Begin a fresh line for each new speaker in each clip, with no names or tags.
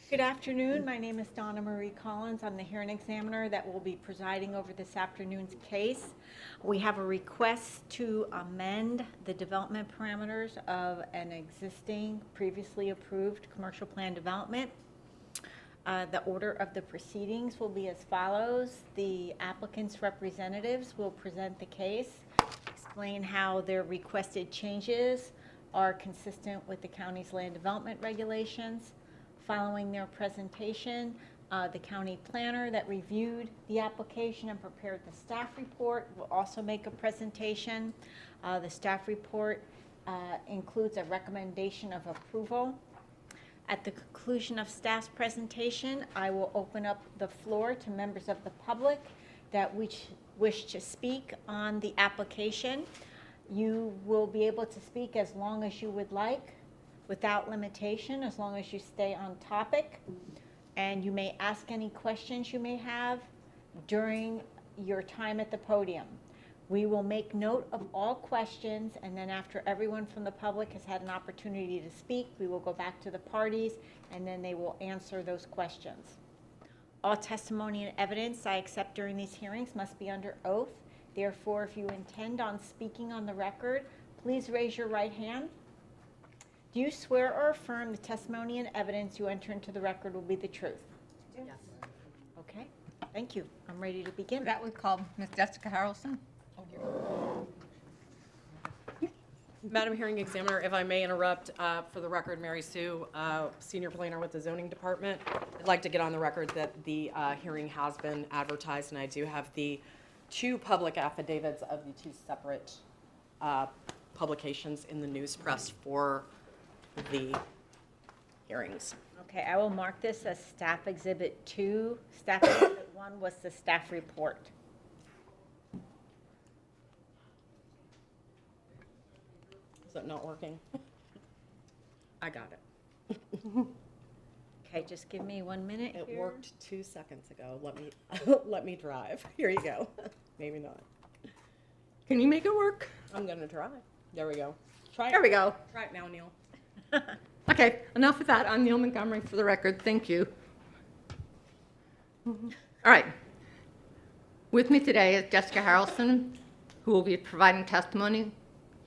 Good afternoon. My name is Donna Marie Collins. I'm the hearing examiner that will be presiding over this afternoon's case. We have a request to amend the development parameters of an existing previously approved commercial plan development. The order of the proceedings will be as follows. The applicant's representatives will present the case, explain how their requested changes are consistent with the county's land development regulations. Following their presentation, the county planner that reviewed the application and prepared the staff report will also make a presentation. The staff report includes a recommendation of approval. At the conclusion of staff's presentation, I will open up the floor to members of the public that wish to speak on the application. You will be able to speak as long as you would like, without limitation, as long as you stay on topic. And you may ask any questions you may have during your time at the podium. We will make note of all questions, and then after everyone from the public has had an opportunity to speak, we will go back to the parties, and then they will answer those questions. All testimony and evidence I accept during these hearings must be under oath. Therefore, if you intend on speaking on the record, please raise your right hand. Do you swear or affirm the testimony and evidence you enter into the record will be the truth?
Yes.
Okay, thank you. I'm ready to begin.
That would call Ms. Jessica Harrelson.
Madam Hearing Examiner, if I may interrupt, for the record, Mary Sue, Senior Planner with the Zoning Department. I'd like to get on the record that the hearing has been advertised, and I do have the two public affidavits of the two separate publications in the news press for the hearings.
Okay, I will mark this as Staff Exhibit 2. Staff Exhibit 1 was the staff report.
Is that not working? I got it.
Okay, just give me 1 minute
It
here.
worked 2 seconds ago. Let me drive. Here you go. Maybe not.
Can you make it work?
I'm gonna try. There we go. Try it.
There we go.
Try it now, Neil.
Okay, enough of that. I'm Neil Montgomery for the record. Thank you. All right. With me today is Jessica Harrelson, who will be providing testimony,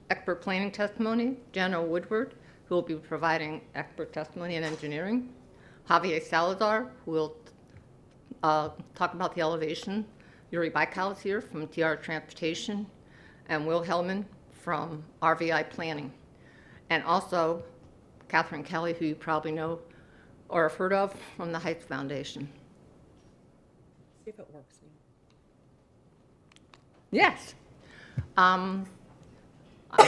expert planning testimony, Jenna Woodward, who will be providing expert testimony in engineering, Javier Salazar, who will talk about the elevation, Yuri Baikal is here from TR Transportation, and Will Hellman from RVI Planning. And also Catherine Kelly, who you probably know or have heard of from the Heights Foundation.
See if it works, Neil.
Yes. I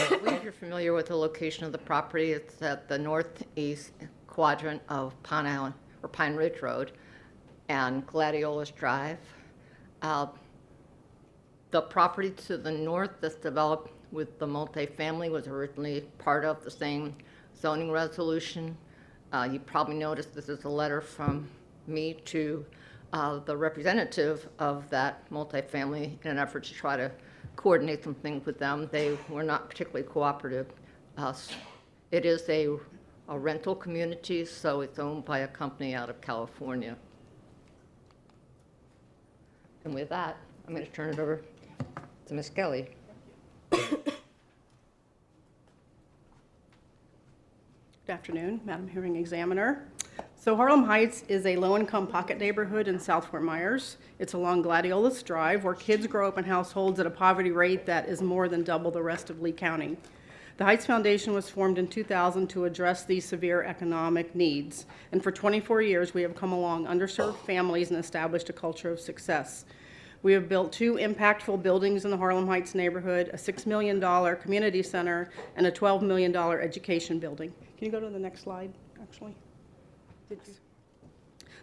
believe you're familiar with the location of the property. It's at the northeast quadrant of Pine Island, or Pine Ridge Road, and Gladiolus Drive. The property to the north that's developed with the multifamily was originally part of the same zoning resolution. You probably noticed this is a letter from me to the representative of that multifamily in an effort to try to coordinate some things with them. They were not particularly cooperative. It is a rental community, so it's owned by a company out of California. And with that, I'm going to turn it over to Ms. Kelly.
Good afternoon, Madam Hearing Examiner. So Harlem Heights is a low-income pocket neighborhood in South Fort Myers. It's along Gladiolus Drive, where kids grow up in households at a poverty rate that is more than double the rest of Lee County. The Heights Foundation was formed in 2000 to address these severe economic needs. And for 24 years, we have come along underserved families and established a culture of success. We have built 2 impactful buildings in the Harlem Heights neighborhood, a $6 million community center, and a $12 million education building. Can you go to the next slide, actually?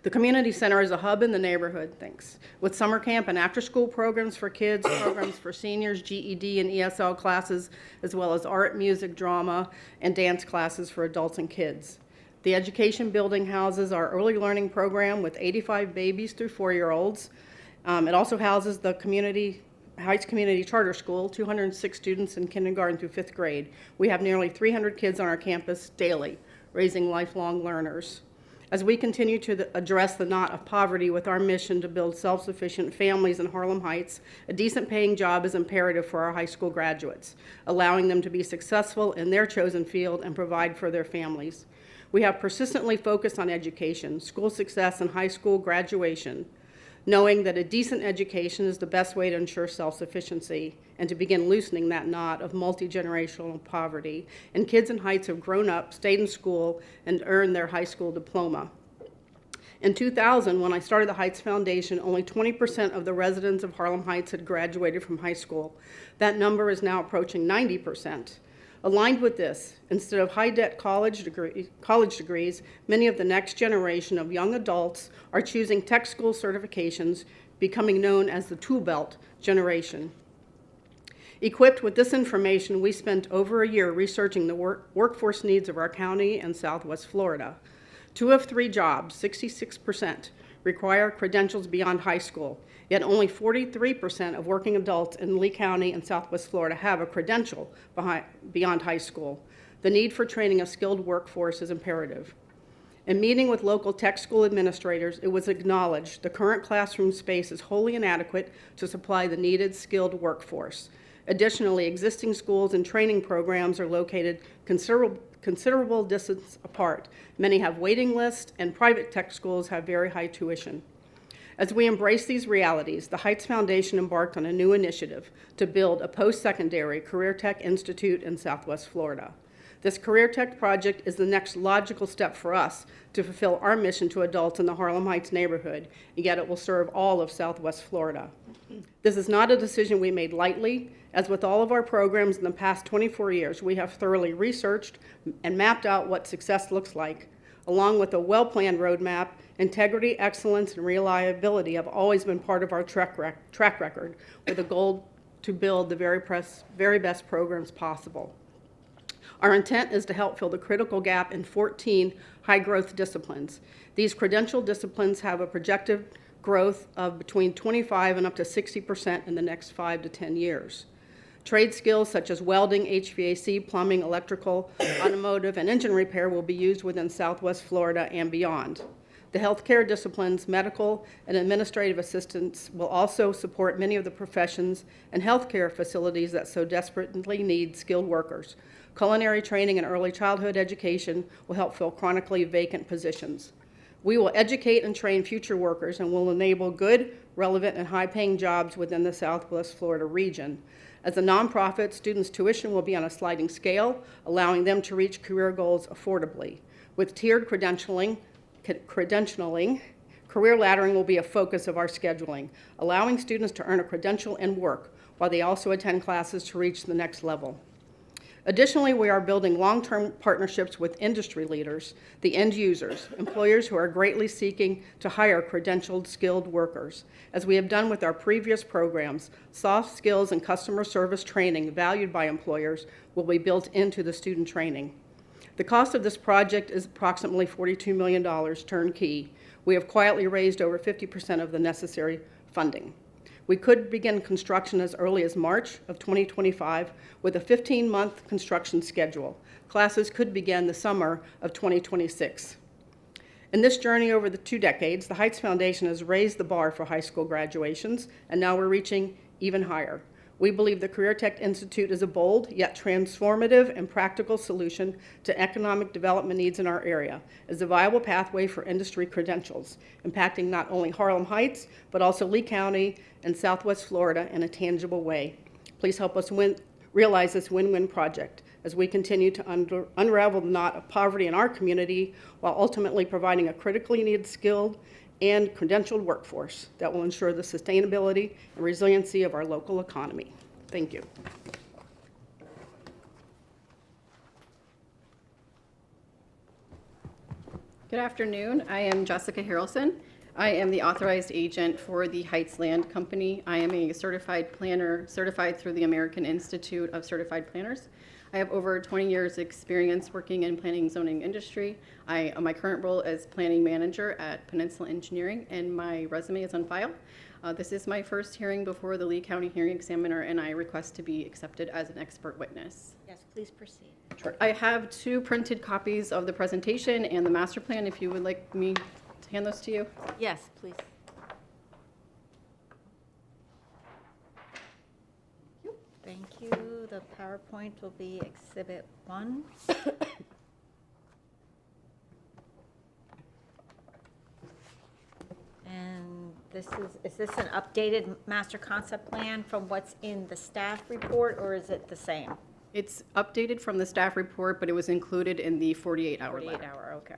The community center is a hub in the neighborhood, thanks, with summer camp and after-school programs for kids, programs for seniors, GED and ESL classes, as well as art, music, drama, and dance classes for adults and kids. The education building houses our early learning program with 85 babies through 4-year-olds. It also houses the Heights Community Charter School, 206 students in kindergarten through 5th grade. We have nearly 300 kids on our campus daily, raising lifelong learners. As we continue to address the knot of poverty with our mission to build self-sufficient families in Harlem Heights, a decent paying job is imperative for our high school graduates, allowing them to be successful in their chosen field and provide for their families. We have persistently focused on education, school success, and high school graduation, knowing that a decent education is the best way to ensure self-sufficiency and to begin loosening that knot of multi-generational poverty. And kids in Heights have grown up, stayed in school, and earned their high school diploma. In 2000, when I started the Heights Foundation, only 20% of the residents of Harlem Heights had graduated from high school. That number is now approaching 90%. Aligned with this, instead of high-debt college degrees, many of the next generation of young adults are choosing tech school certifications, becoming known as the Tool Belt generation. Equipped with this information, we spent over a year researching the workforce needs of our county and Southwest Florida. 2 of 3 jobs, 66%, require credentials beyond high school, yet only 43% of working adults in Lee County and Southwest Florida have a credential beyond high school. The need for training a skilled workforce is imperative. In meeting with local tech school administrators, it was acknowledged the current classroom space is wholly inadequate to supply the needed skilled workforce. Additionally, existing schools and training programs are located considerable distance apart. Many have waiting lists, and private tech schools have very high tuition. As we embrace these realities, the Heights Foundation embarked on a new initiative to build a post-secondary career tech institute in Southwest Florida. This career tech project is the next logical step for us to fulfill our mission to adults in the Harlem Heights neighborhood, and yet it will serve all of Southwest Florida. This is not a decision we made lightly. As with all of our programs in the past 24 years, we have thoroughly researched and mapped out what success looks like. Along with a well-planned roadmap, integrity, excellence, and reliability have always been part of our track record, with a goal to build the very best programs possible. Our intent is to help fill the critical gap in 14 high-growth disciplines. These credential disciplines have a projected growth of between 25 and up to 60% in the next 5 to 10 years. Trade skills such as welding, HVAC, plumbing, electrical, automotive, and engine repair will be used within Southwest Florida and beyond. The healthcare disciplines, medical, and administrative assistants will also support many of the professions and healthcare facilities that so desperately need skilled workers. Culinary training and early childhood education will help fill chronically vacant positions. We will educate and train future workers and will enable good, relevant, and high-paying jobs within the Southwest Florida region. As a nonprofit, students' tuition will be on a sliding scale, allowing them to reach career goals affordably. With tiered credentialing, career laddering will be a focus of our scheduling, allowing students to earn a credential and work, while they also attend classes to reach the next level. Additionally, we are building long-term partnerships with industry leaders, the end users, employers who are greatly seeking to hire credentialed, skilled workers. As we have done with our previous programs, soft skills and customer service training valued by employers will be built into the student training. The cost of this project is approximately $42 million turnkey. We have quietly raised over 50% of the necessary funding. We could begin construction as early as March of 2025 with a 15-month construction schedule. Classes could begin the summer of 2026. In this journey over the 2 decades, the Heights Foundation has raised the bar for high school graduations, and now we're reaching even higher. We believe the Career Tech Institute is a bold yet transformative and practical solution to economic development needs in our area as a viable pathway for industry credentials, impacting not only Harlem Heights, but also Lee County and Southwest Florida in a tangible way. Please help us realize this win-win project as we continue to unravel the knot of poverty in our community while ultimately providing a critically needed skilled and credentialed workforce that will ensure the sustainability and resiliency of our local economy. Thank you.
Good afternoon. I am Jessica Harrelson. I am the authorized agent for the Heights Land Company. I am a certified planner, certified through the American Institute of Certified Planners. I have over 20 years experience working in planning zoning industry. My current role is planning manager at Peninsula Engineering, and my resume is on file. This is my first hearing before the Lee County Hearing Examiner, and I request to be accepted as an expert witness.
Yes, please proceed.
Sure. I have 2 printed copies of the presentation and the master plan, if you would like me to hand those to you.
Yes, please. Thank you. The PowerPoint will be Exhibit 1. And is this an updated master concept plan from what's in the staff report, or is it the same?
It's updated from the staff report, but it was included in the 48-hour letter.
48-hour, okay.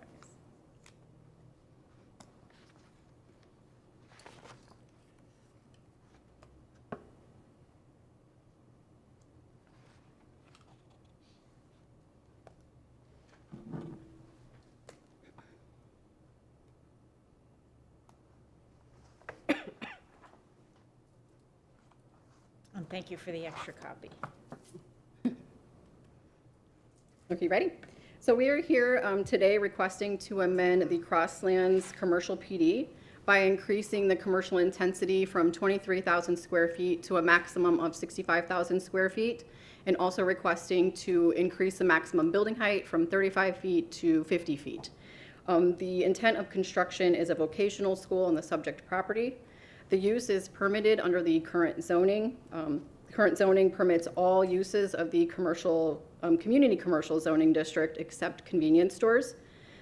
And thank you for the extra copy.
Okay, ready? So we are here today requesting to amend the Crosslands commercial PD by increasing the commercial intensity from 23,000 square feet to a maximum of 65,000 square feet, and also requesting to increase the maximum building height from 35 feet to 50 feet. The intent of construction is a vocational school on the subject property. The use is permitted under the current zoning. Current zoning permits all uses of the commercial, community commercial zoning district except convenience stores.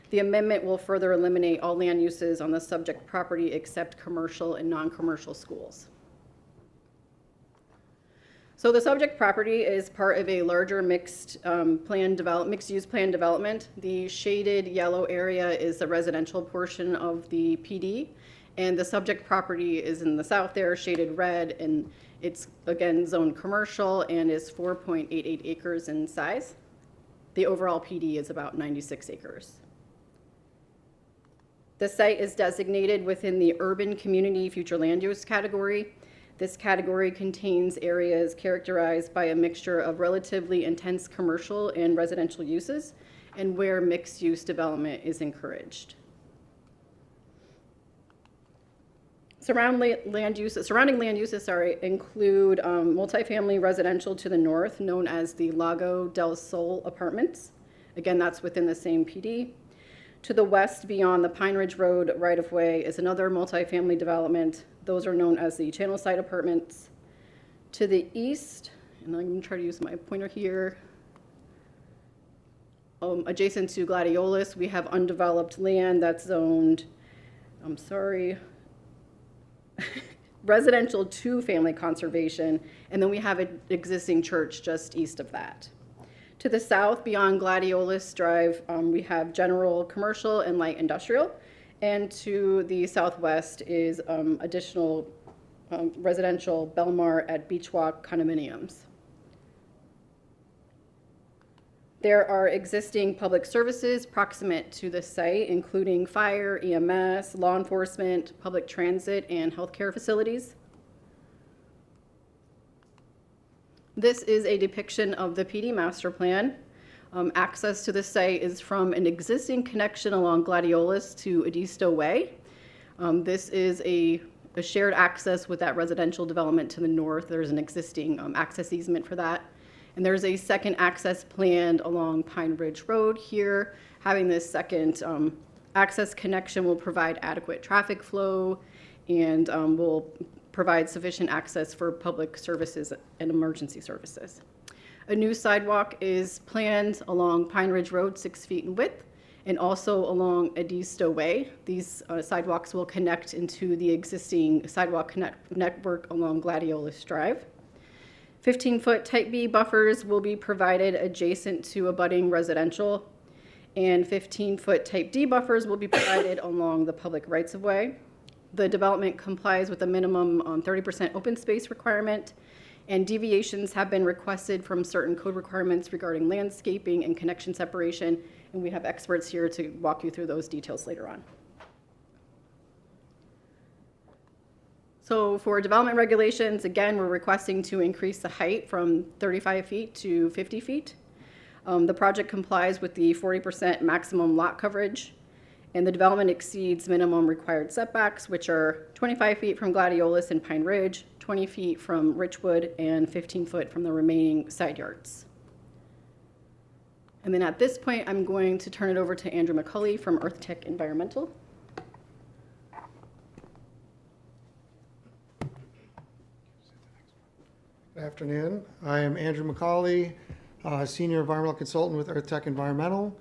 The amendment will further eliminate all land uses on the subject property except commercial and non-commercial schools. So the subject property is part of a larger mixed-use plan development. The shaded yellow area is the residential portion of the PD, and the subject property is in the south there, shaded red, and it's, again, zoned commercial and is 4.88 acres in size. The overall PD is about 96 acres. The site is designated within the urban community future land use category. This category contains areas characterized by a mixture of relatively intense commercial and residential uses, and where mixed-use development is encouraged. Surrounding land uses include multifamily residential to the north, known as the Lago del Sol Apartments. Again, that's within the same PD. To the west, beyond the Pine Ridge Road right-of-way, is another multifamily development. Those are known as the Channelside Apartments. To the east, and I'm going to try to use my pointer here, adjacent to Gladiolus, we have undeveloped land that's zoned, residential to family conservation, and then we have an existing church just east of that. To the south, beyond Gladiolus Drive, we have general commercial and light industrial, and to the southwest is additional residential Belmar at Beach Walk condominiums. There are existing public services proximate to the site, including fire, EMS, law enforcement, public transit, and healthcare facilities. This is a depiction of the PD master plan. Access to the site is from an existing connection along Gladiolus to Edisto Way. This is a shared access with that residential development to the north. There's an existing access easement for that. And there's a second access planned along Pine Ridge Road here. Having this second access connection will provide adequate traffic flow and will provide sufficient access for public services and emergency services. A new sidewalk is planned along Pine Ridge Road, 6 feet in width, and also along Edisto Way. These sidewalks will connect into the existing sidewalk network along Gladiolus Drive. 15-foot Type B buffers will be provided adjacent to abutting residential, and 15-foot Type D buffers will be provided along the public rights-of-way. The development complies with a minimum 30% open space requirement, and deviations have been requested from certain code requirements regarding landscaping and connection separation, and we have experts here to walk you through those details later on. So for development regulations, again, we're requesting to increase the height from 35 feet to 50 feet. The project complies with the 40% maximum lot coverage, and the development exceeds minimum required setbacks, which are 25 feet from Gladiolus and Pine Ridge, 20 feet from Richwood, and 15 foot from the remaining side yards. And then at this point, I'm going to turn it over to Andrew McCulley from Earth Tech Environmental.
Good afternoon. I am Andrew McCauley, Senior Environmental Consultant with Earth Tech Environmental.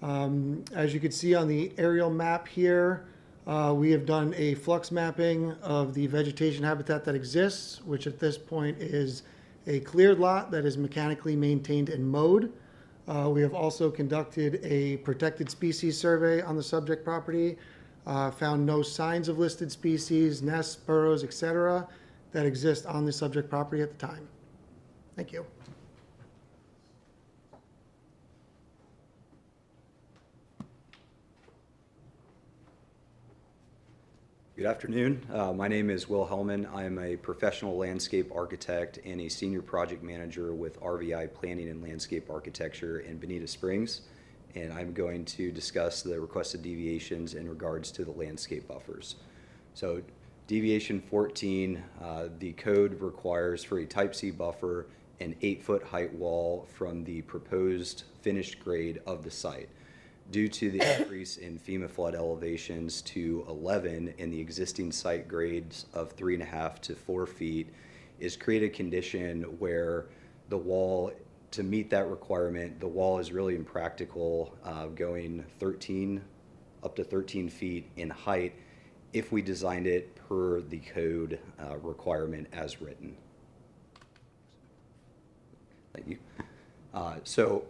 As you can see on the aerial map here, we have done a flux mapping of the vegetation habitat that exists, which at this point is a cleared lot that is mechanically maintained and mowed. We have also conducted a protected species survey on the subject property, found no signs of listed species, nests, burrows, etc., that exist on the subject property at the time. Thank you.
Good afternoon. My name is Will Hellman. I am a professional landscape architect and a senior project manager with RVI Planning and Landscape Architecture in Bonita Springs. And I'm going to discuss the requested deviations in regards to the landscape buffers. So deviation 14, the code requires for a type C buffer an 8-foot height wall from the proposed finished grade of the site. Due to the increase in FEMA flood elevations to 11 and the existing site grades of 3.5 to 4 feet, is create a condition where the wall, to meet that requirement, the wall is really impractical, going up to 13 feet in height if we designed it per the code requirement as written. Thank you. So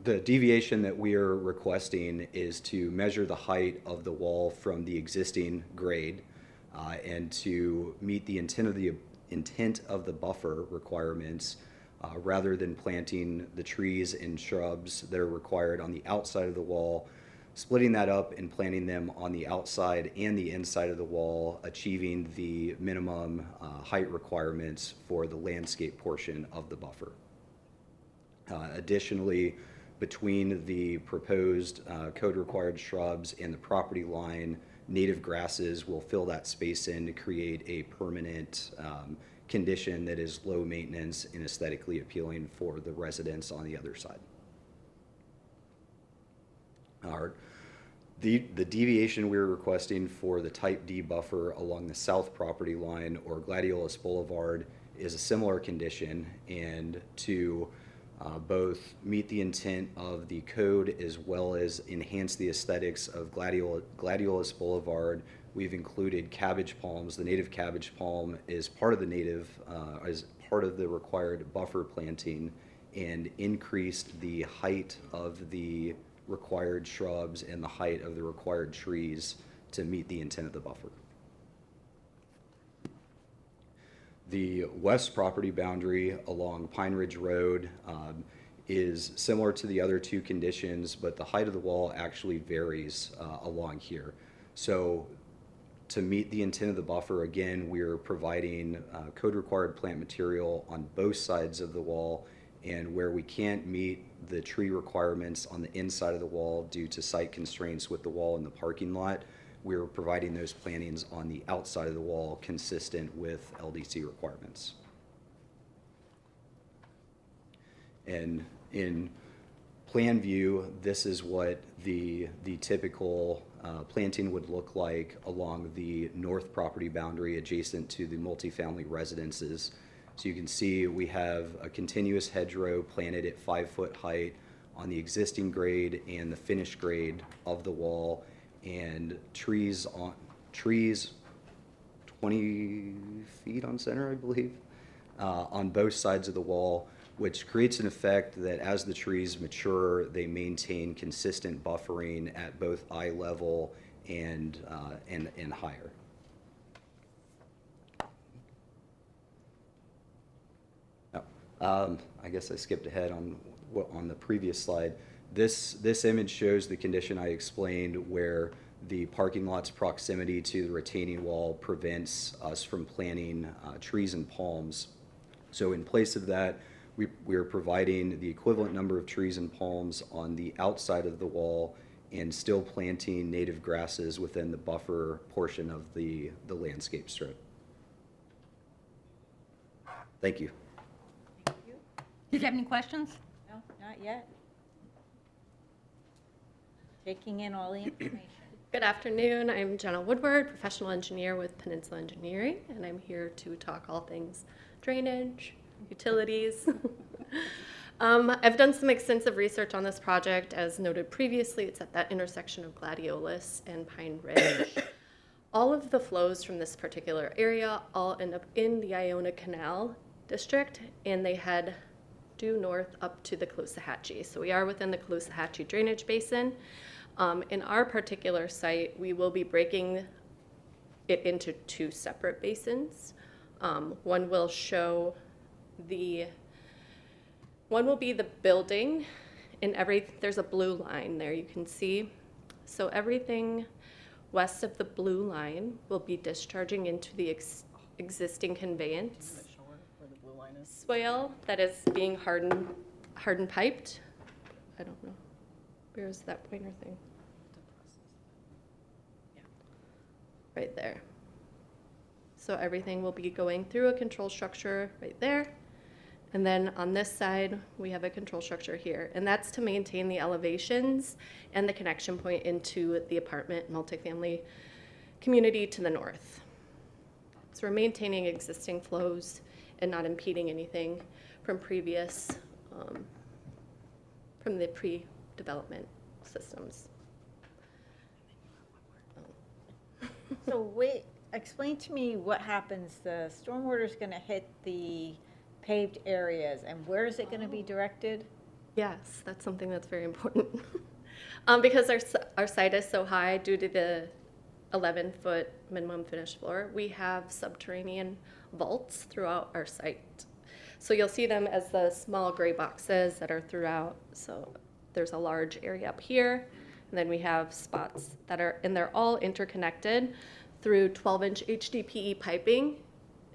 the deviation that we are requesting is to measure the height of the wall from the existing grade and to meet the intent of the buffer requirements rather than planting the trees and shrubs that are required on the outside of the wall, splitting that up and planting them on the outside and the inside of the wall, achieving the minimum height requirements for the landscape portion of the buffer. Additionally, between the proposed code-required shrubs and the property line, native grasses will fill that space in to create a permanent condition that is low maintenance and aesthetically appealing for the residents on the other side. The deviation we're requesting for the type D buffer along the south property line or Gladiolus Boulevard is a similar condition, and to both meet the intent of the code as well as enhance the aesthetics of Gladiolus Boulevard, we've included cabbage palms. The native cabbage palm is part of the required buffer planting, and increased the height of the required shrubs and the height of the required trees to meet the intent of the buffer. The west property boundary along Pine Ridge Road is similar to the other two conditions, but the height of the wall actually varies along here. So to meet the intent of the buffer, again, we're providing code-required plant material on both sides of the wall, and where we can't meet the tree requirements on the inside of the wall due to site constraints with the wall and the parking lot, we're providing those plantings on the outside of the wall consistent with LDC requirements. And in plan view, this is what the typical planting would look like along the north property boundary adjacent to the multifamily residences. So you can see we have a continuous hedgerow planted at 5-foot height on the existing grade and the finished grade of the wall, and trees 20 feet on center, I believe, on both sides of the wall, which creates an effect that as the trees mature, they maintain consistent buffering at both eye level and higher. I guess I skipped ahead on the previous slide. This image shows the condition I explained, where the parking lot's proximity to the retaining wall prevents us from planting trees and palms. So in place of that, we are providing the equivalent number of trees and palms on the outside of the wall and still planting native grasses within the buffer portion of the landscape strip. Thank you.
Thank you.
Did you have any questions?
No, not yet. taking in all the information.
Good afternoon. I'm Jenna Woodward, professional engineer with Peninsula Engineering, and I'm here to talk all things drainage, utilities. I've done some extensive research on this project. As noted previously, it's at that intersection of Gladiolus and Pine Ridge. All of the flows from this particular area all end up in the Iona Canal district, and they head due north up to the Caloosahatchee. So we are within the Caloosahatchee drainage basin. In our particular site, we will be breaking it into two separate basins. One will be the building, and there's a blue line there you can see. So everything west of the blue line will be discharging into the existing conveyance swale that is being hardened piped. I don't know. Where's that pointer thing? Right there. So everything will be going through a control structure right there. And then on this side, we have a control structure here. And that's to maintain the elevations and the connection point into the apartment multifamily community to the north. So we're maintaining existing flows and not impeding anything from previous, from the pre-development systems.
So wait, explain to me what happens. The stormwater is going to hit the paved areas, and where is it going to be directed?
Yes, that's something that's very important. Because our site is so high due to the 11-foot minimum finished floor, we have subterranean vaults throughout our site. So you'll see them as the small gray boxes that are throughout. So there's a large area up here, and then we have spots that are, and they're all interconnected through 12-inch HDPE piping,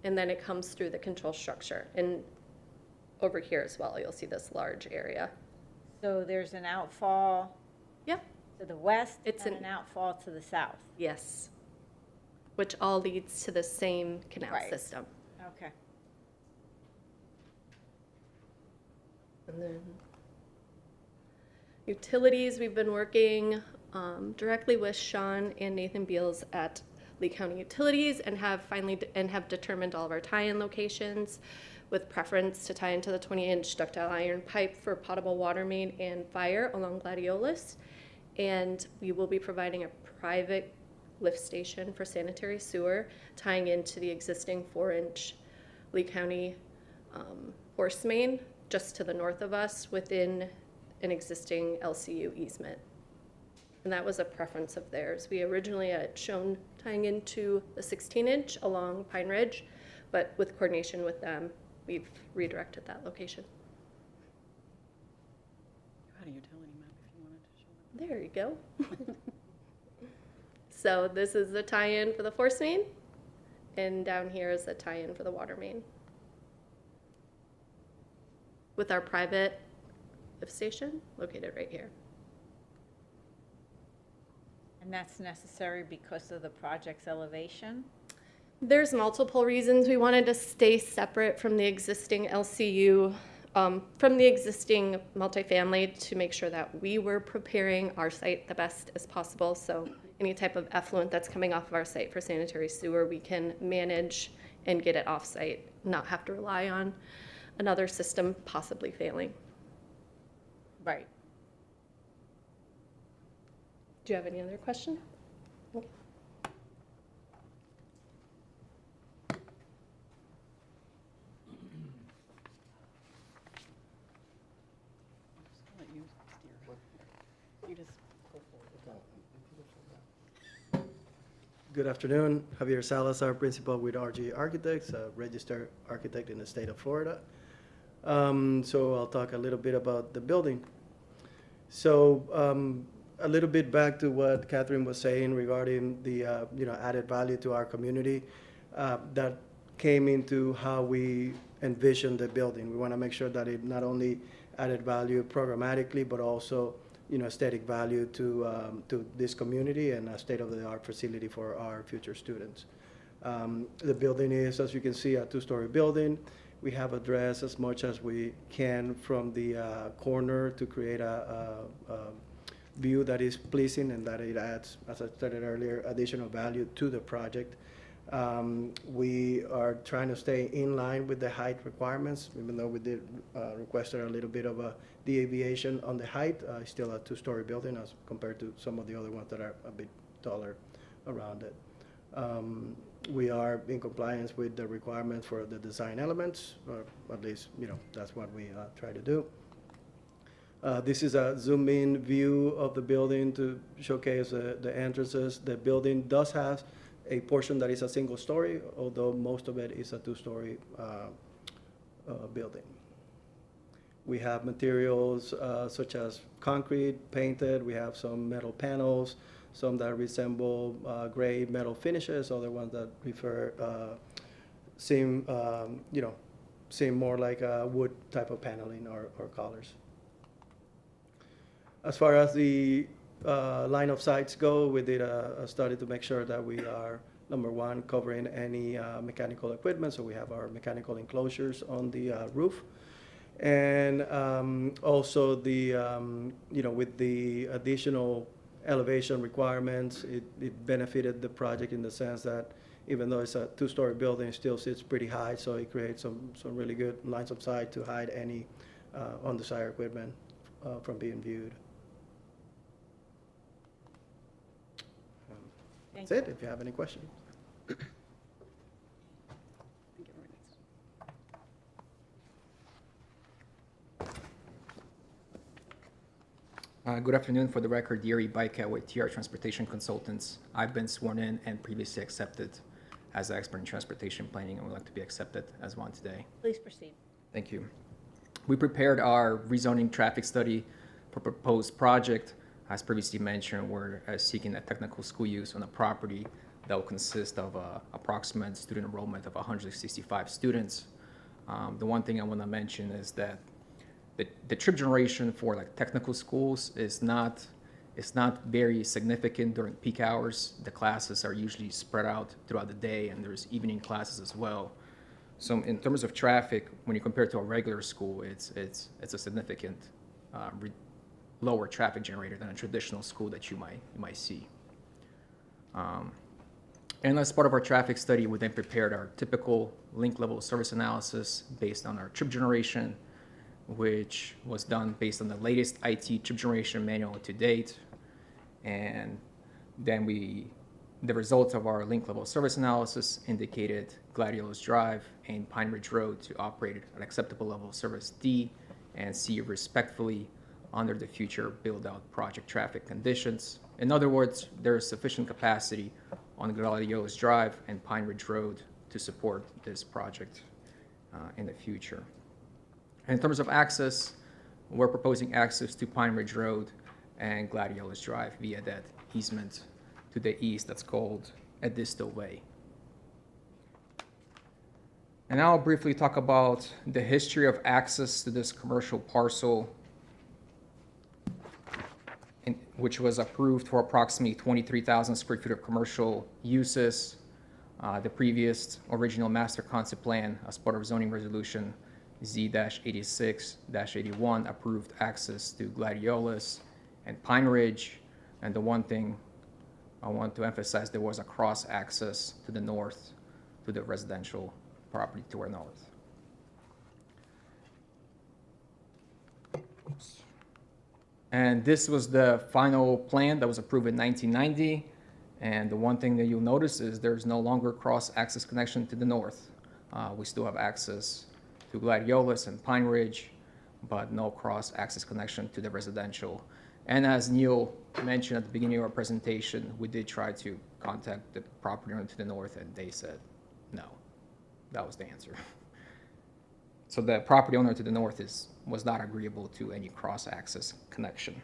and then it comes through the control structure. And over here as well, you'll see this large area.
So there's an outfall
Yep,
to the west
It's
and
an-
an outfall to the south.
yes. Which all leads to the same canal
Right.
system.
Okay.
And then utilities, we've been working directly with Sean and Nathan Beals at Lee County Utilities and have determined all of our tie-in locations with preference to tie into the 20-inch ductile iron pipe for potable water main and fire along Gladiolus. And we will be providing a private lift station for sanitary sewer, tying into the existing 4-inch Lee County horse main just to the north of us within an existing LCU easement. And that was a preference of theirs. We originally had shown tying into the 16-inch along Pine Ridge, but with coordination with them, we've redirected that location.
You had a utility map if you wanted to show it.
There you go. So this is the tie-in for the force main, and down here is the tie-in for the water main. With our private lift station located right here.
And that's necessary because of the project's elevation?
There's multiple reasons we wanted to stay separate from the existing LCU, from the existing multifamily, to make sure that we were preparing our site the best as possible. So any type of effluent that's coming off of our site for sanitary sewer, we can manage and get it off-site, not have to rely on another system possibly failing.
Right.
Do you have any other question?
I'll let you steer. You just go forward.
Good afternoon. Javier Salazar, principal with RG Architects, a registered architect in the state of Florida. So I'll talk a little bit about the building. So a little bit back to what Catherine was saying regarding the added value to our community. That came into how we envision the building. We want to make sure that it not only added value programmatically, but also aesthetic value to this community and a state-of-the-art facility for our future students. The building is, as you can see, a two-story building. We have addressed as much as we can from the corner to create a view that is pleasing and that it adds, as I stated earlier, additional value to the project. We are trying to stay in line with the height requirements, even though we did request a little bit of a deviation on the height. Still a two-story building as compared to some of the other ones that are a bit taller around it. We are in compliance with the requirements for the design elements, or at least, that's what we try to do. This is a zoom-in view of the building to showcase the entrances. The building does have a portion that is a single story, although most of it is a two-story building. We have materials such as concrete painted. We have some metal panels, some that resemble gray metal finishes, other ones that seem more like a wood type of paneling or colors. As far as the line of sights go, we did a study to make sure that we are, number one, covering any mechanical equipment. So we have our mechanical enclosures on the roof. And also with the additional elevation requirements, it benefited the project in the sense that even though it's a two-story building, it still sits pretty high. So it creates some really good lines of sight to hide any undesired equipment from being viewed. That's it, if you have any questions.
Good afternoon. For the record, Yuri Baika with TR Transportation Consultants. I've been sworn in and previously accepted as an expert in transportation planning and would like to be accepted as one today.
Please proceed.
Thank you. We prepared our rezoning traffic study for proposed project. As previously mentioned, we're seeking a technical school use on a property that will consist of approximate student enrollment of 165 students. The one thing I want to mention is that the trip generation for like technical schools is not very significant during peak hours. The classes are usually spread out throughout the day, and there's evening classes as well. So in terms of traffic, when you compare it to a regular school, it's a significant lower traffic generator than a traditional school that you might see. And as part of our traffic study, we then prepared our typical link level service analysis based on our trip generation, which was done based on the latest IT trip generation manual to date. And then the results of our link level service analysis indicated Gladiolas Drive and Pine Ridge Road to operate at acceptable level of service D and C respectively under the future build-out project traffic conditions. In other words, there is sufficient capacity on Gladiolas Drive and Pine Ridge Road to support this project in the future. And in terms of access, we're proposing access to Pine Ridge Road and Gladiolas Drive via that easement to the east that's called Edisto Way. And now I'll briefly talk about the history of access to this commercial parcel, which was approved for approximately 23,000 square feet of commercial uses. The previous original master concept plan as part of zoning resolution Z-86-81 approved access to Gladiolas and Pine Ridge. And the one thing I want to emphasize, there was a cross access to the north to the residential property to our north. Oops. And this was the final plan that was approved in 1990. And the one thing that you'll notice is there's no longer cross access connection to the north. We still have access to Gladiolas and Pine Ridge, but no cross access connection to the residential. And as Neil mentioned at the beginning of our presentation, we did try to contact the property owner to the north, and they said no. That was the answer. So the property owner to the north was not agreeable to any cross access connection.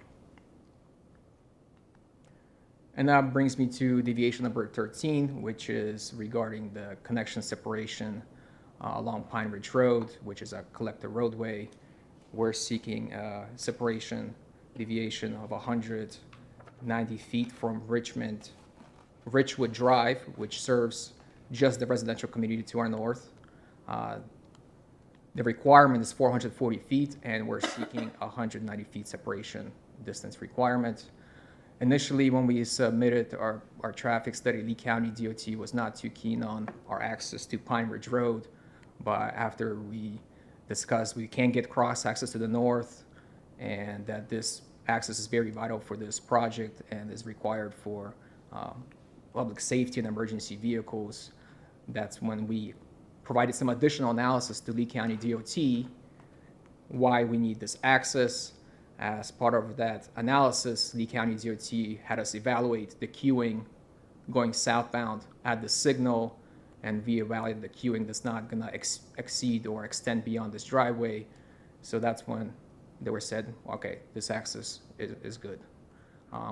And that brings me to deviation number 13, which is regarding the connection separation along Pine Ridge Road, which is a collector roadway. We're seeking separation deviation of 190 feet from Richwood Drive, which serves just the residential community to our north. The requirement is 440 feet, and we're seeking 190 feet separation distance requirement. Initially, when we submitted our traffic study, Lee County DOT was not too keen on our access to Pine Ridge Road. But after we discussed we can't get cross access to the north, and that this access is very vital for this project and is required for public safety and emergency vehicles, that's when we provided some additional analysis to Lee County DOT why we need this access. As part of that analysis, Lee County DOT had us evaluate the queuing going southbound at the signal, and we evaluated the queuing that's not going to exceed or extend beyond this driveway. So that's when they were said, okay, this access is good.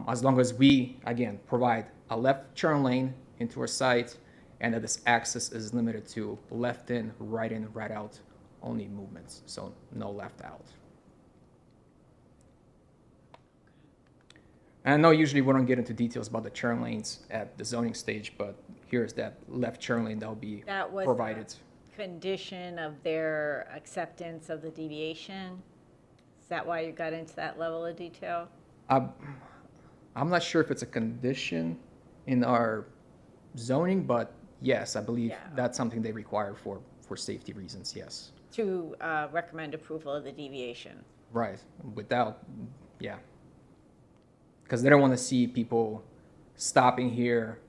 As long as we, again, provide a left turn lane into our site, and that this access is limited to left in, right out only movements, so no left out. And I know usually we don't get into details about the turn lanes at the zoning stage, but here's that left turn lane that will be
That was
provided.
the condition of their acceptance of the deviation? Is that why you got into that level of detail?
I'm not sure if it's a condition in our zoning, but yes, I believe
Yeah.
that's something they require for safety reasons, yes.
To recommend approval of the deviation?
Right, without, yeah. Because they don't want to see people stopping here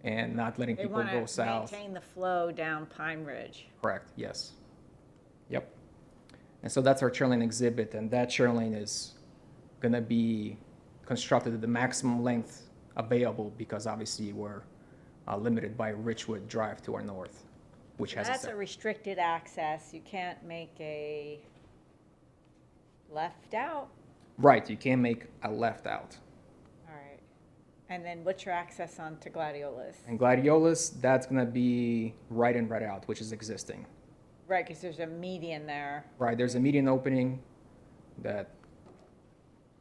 and not letting
They
people
want
go
to
south.
maintain the flow down Pine Ridge.
Correct, yes. Yep. And so that's our turn lane exhibit, and that turn lane is going to be constructed at the maximum length available because obviously we're limited by Richwood Drive to our north, which has
That's a restricted access. You can't make a left out.
Right, you can't make a left out.
All right. And then what's your access on to Gladiolus?
And Gladiolus, that's going to be right in, right out, which is existing.
Right, because there's a median there.
Right, there's a median opening that,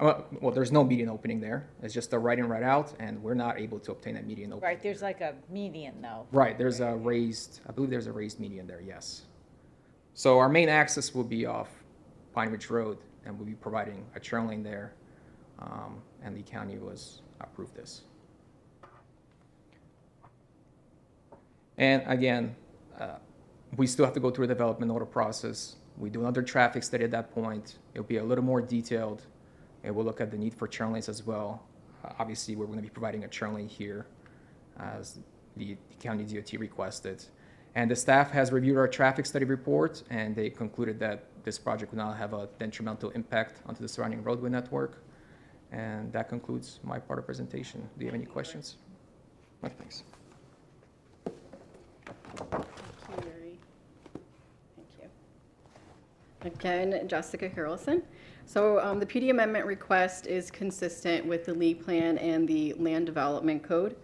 well, there's no median opening there. It's just a right in, right out, and we're not able to obtain a median opening.
Right, there's like a median though.
Right, there's a raised, I believe there's a raised median there, yes. So our main access will be off Pine Ridge Road, and we'll be providing a turn lane there, and Lee County was approved this. And again, we still have to go through a development order process. We do another traffic study at that point. It'll be a little more detailed, and we'll look at the need for turn lanes as well. Obviously, we're going to be providing a turn lane here as the county DOT requested. And the staff has reviewed our traffic study report, and they concluded that this project will not have a detrimental impact onto the surrounding roadway network. And that concludes my part of the presentation. Do you have any questions? No, thanks.
Thank you, Mary. Thank you. Again, Jessica Harrelson. So the PD amendment request is consistent with the Lee Plan and the Land Development Code.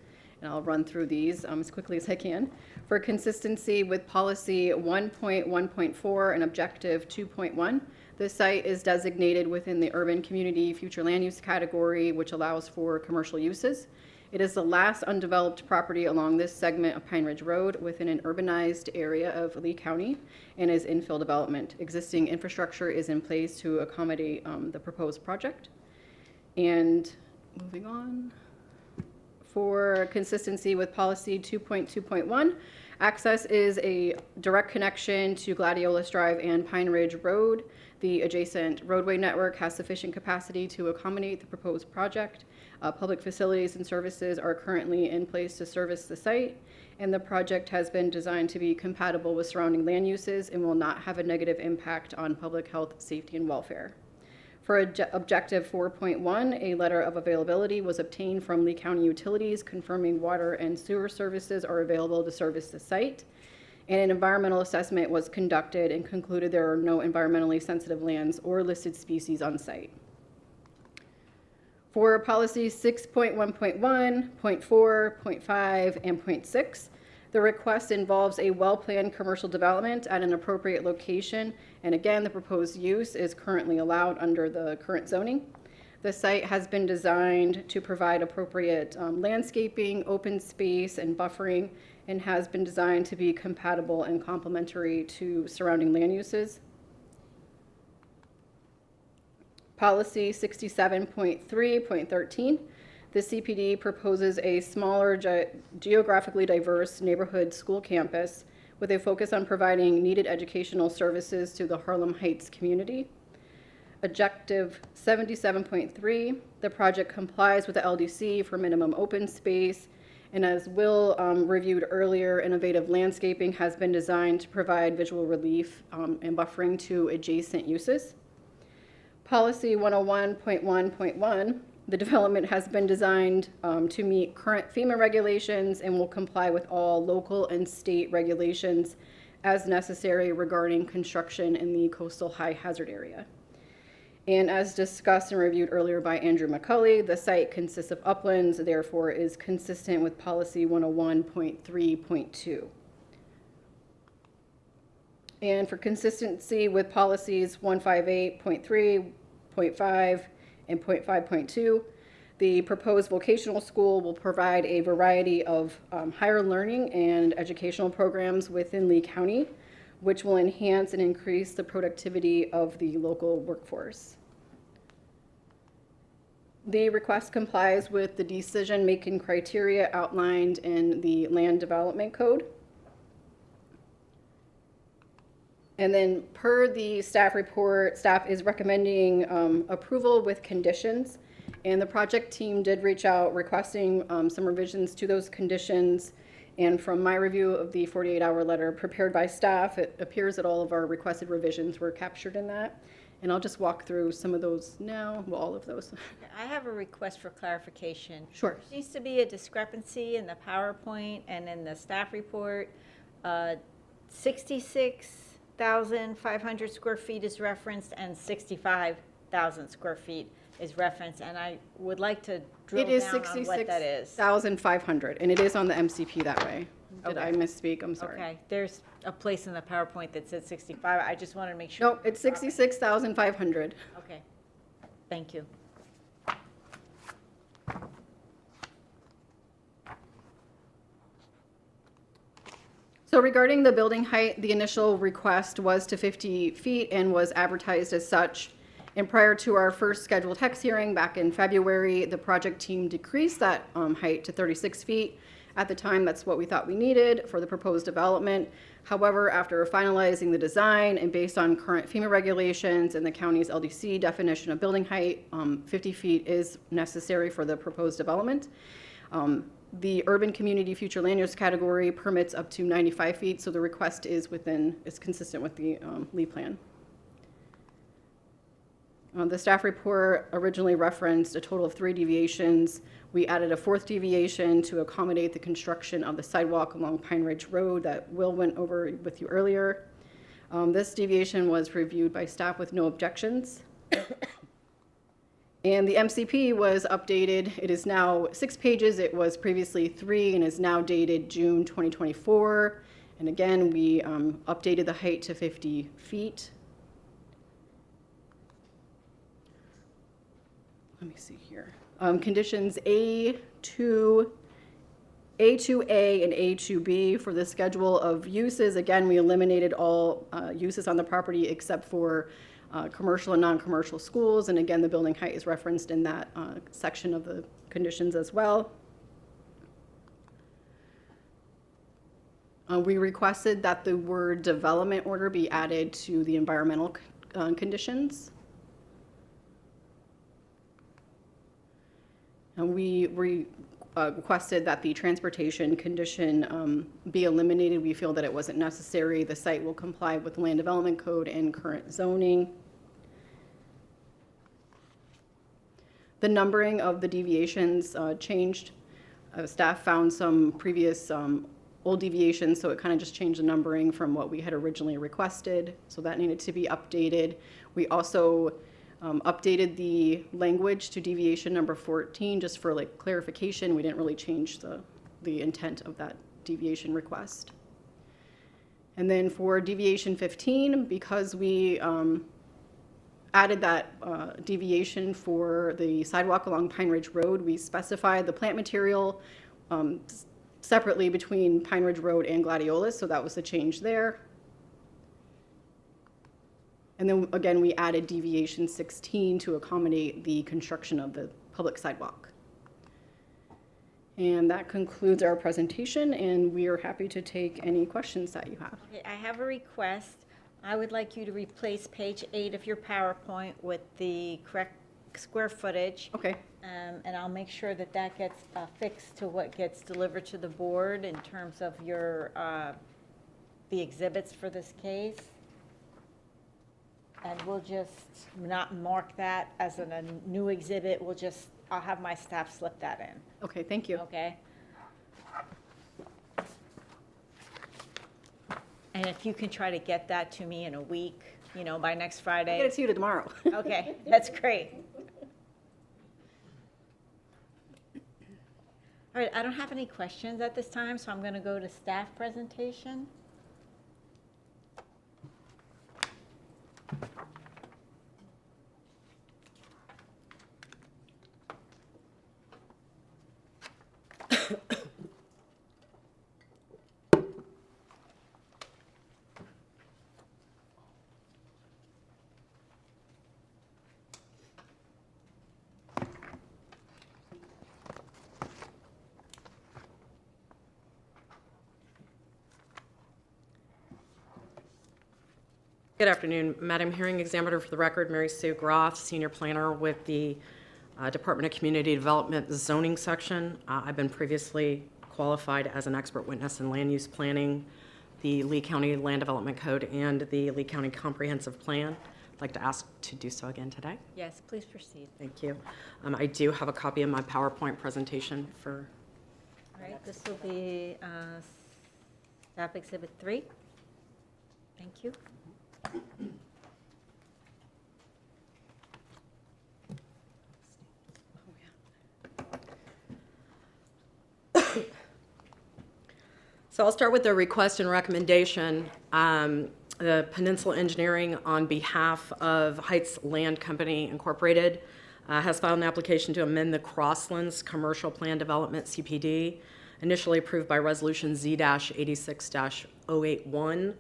And I'll run through these as quickly as I can. For consistency with policy 1.1.4 and objective 2.1, the site is designated within the urban community future land use category, which allows for commercial uses. It is the last undeveloped property along this segment of Pine Ridge Road within an urbanized area of Lee County and is infill development. Existing infrastructure is in place to accommodate the proposed project. And moving on. For consistency with policy 2.2.1, access is a direct connection to Gladiolus Drive and Pine Ridge Road. The adjacent roadway network has sufficient capacity to accommodate the proposed project. Public facilities and services are currently in place to service the site, and the project has been designed to be compatible with surrounding land uses and will not have a negative impact on public health, safety, and welfare. For objective 4.1, a letter of availability was obtained from Lee County Utilities confirming water and sewer services are available to service the site. And an environmental assessment was conducted and concluded there are no environmentally sensitive lands or listed species on site. For policy 6.1.1, .4, .5, and .6, the request involves a well-planned commercial development at an appropriate location, and again, the proposed use is currently allowed under the current zoning. The site has been designed to provide appropriate landscaping, open space, and buffering, and has been designed to be compatible and complementary to surrounding land uses. Policy 67.3.13, the CPD proposes a smaller geographically diverse neighborhood school campus with a focus on providing needed educational services to the Harlem Heights community. Objective 77.3, the project complies with the LDC for minimum open space, and as Will reviewed earlier, innovative landscaping has been designed to provide visual relief and buffering to adjacent uses. Policy 101.1.1, the development has been designed to meet current FEMA regulations and will comply with all local and state regulations as necessary regarding construction in the coastal high hazard area. And as discussed and reviewed earlier by Andrew McCulley, the site consists of uplands, therefore is consistent with policy 101.3.2. And for consistency with policies 158.3, 0.5, and 0.5.2, the proposed vocational school will provide a variety of higher learning and educational programs within Lee County, which will enhance and increase the productivity of the local workforce. The request complies with the decision-making criteria outlined in the Land Development Code. And then per the staff report, staff is recommending approval with conditions. And the project team did reach out requesting some revisions to those conditions. And from my review of the 48-hour letter prepared by staff, it appears that all of our requested revisions were captured in that. And I'll just walk through some of those now, well, all of those.
I have a request for clarification.
Sure.
There seems to be a discrepancy in the PowerPoint and in the staff report. 66,500 square feet is referenced and 65,000 square feet is referenced, and I would like to drill down on what that is.
66,500, and it is on the MCP that way. Did I
Okay.
misspeak? I'm sorry.
Okay, there's a place in the PowerPoint that said 65. I just wanted to make sure.
Nope, it's 66,500.
Okay, thank you.
So regarding the building height, the initial request was to 50 feet and was advertised as such. And prior to our first scheduled HEX hearing back in February, the project team decreased that height to 36 feet. At the time, that's what we thought we needed for the proposed development. However, after finalizing the design and based on current FEMA regulations and the county's LDC definition of building height, 50 feet is necessary for the proposed development. The urban community future land use category permits up to 95 feet, so the request is consistent with the Lee plan. The staff report originally referenced a total of 3 deviations. We added a 4th deviation to accommodate the construction of the sidewalk along Pine Ridge Road that Will went over with you earlier. This deviation was reviewed by staff with no objections. And the MCP was updated. It is now 6 pages. It was previously 3 and is now dated June 2024. And again, we updated the height to 50 feet. Let me see here. Conditions A2A and A2B for the schedule of uses. Again, we eliminated all uses on the property except for commercial and non-commercial schools. And again, the building height is referenced in that section of the conditions as well. We requested that the word development order be added to the environmental conditions. And we requested that the transportation condition be eliminated. We feel that it wasn't necessary. The site will comply with the Land Development Code and current zoning. The numbering of the deviations changed. Staff found some previous old deviations, so it kind of just changed the numbering from what we had originally requested. So that needed to be updated. We also updated the language to deviation number 14 just for like clarification. We didn't really change the intent of that deviation request. And then for deviation 15, because we added that deviation for the sidewalk along Pine Ridge Road, we specified the plant material separately between Pine Ridge Road and Gladiolus, so that was the change there. And then again, we added deviation 16 to accommodate the construction of the public sidewalk. And that concludes our presentation, and we are happy to take any questions that you have.
Okay, I have a request. I would like you to replace page 8 of your PowerPoint with the correct square footage.
Okay,
And I'll make sure that that gets fixed to what gets delivered to the board in terms of your, the exhibits for this case. And we'll just not mark that as a new exhibit. I'll have my staff slip that in,
okay, thank you.
okay? And if you can try to get that to me in a week, by next
I'll
Friday.
get it to you tomorrow.
Okay, that's great. All right, I don't have any questions at this time, so I'm going to go to staff presentation.
Good afternoon, Madam Hearing Examiner. For the record, Mary Sue Groth, Senior Planner with the Department of Community Development Zoning Section. I've been previously qualified as an expert witness in land use planning, the Lee County Land Development Code, and the Lee County Comprehensive Plan. I'd like to ask to do so again today.
Yes, please proceed.
Thank you. I do have a copy of my PowerPoint presentation for.
All right, this will be Staff Exhibit 3. Thank you.
So I'll start with the request and recommendation. The Peninsula Engineering, on behalf of Heights Land Company Incorporated, has filed an application to amend the Crosslands Commercial Plan Development CPD, initially approved by Resolution Z-86-081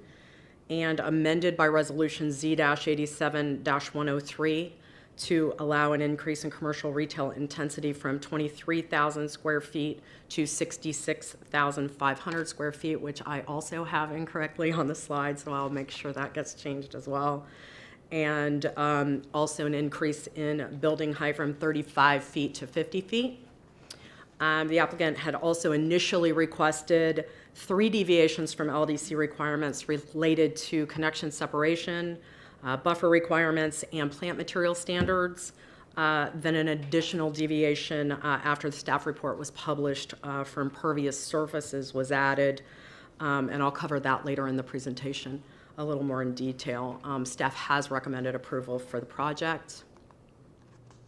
and amended by Resolution Z-87-103 to allow an increase in commercial retail intensity from 23,000 square feet to 66,500 square feet, which I also have incorrectly on the slide, so I'll make sure that gets changed as well. And also an increase in building height from 35 feet to 50 feet. The applicant had also initially requested 3 deviations from LDC requirements related to connection separation, buffer requirements, and plant material standards. Then an additional deviation after the staff report was published for impervious surfaces was added, and I'll cover that later in the presentation a little more in detail. Staff has recommended approval for the project.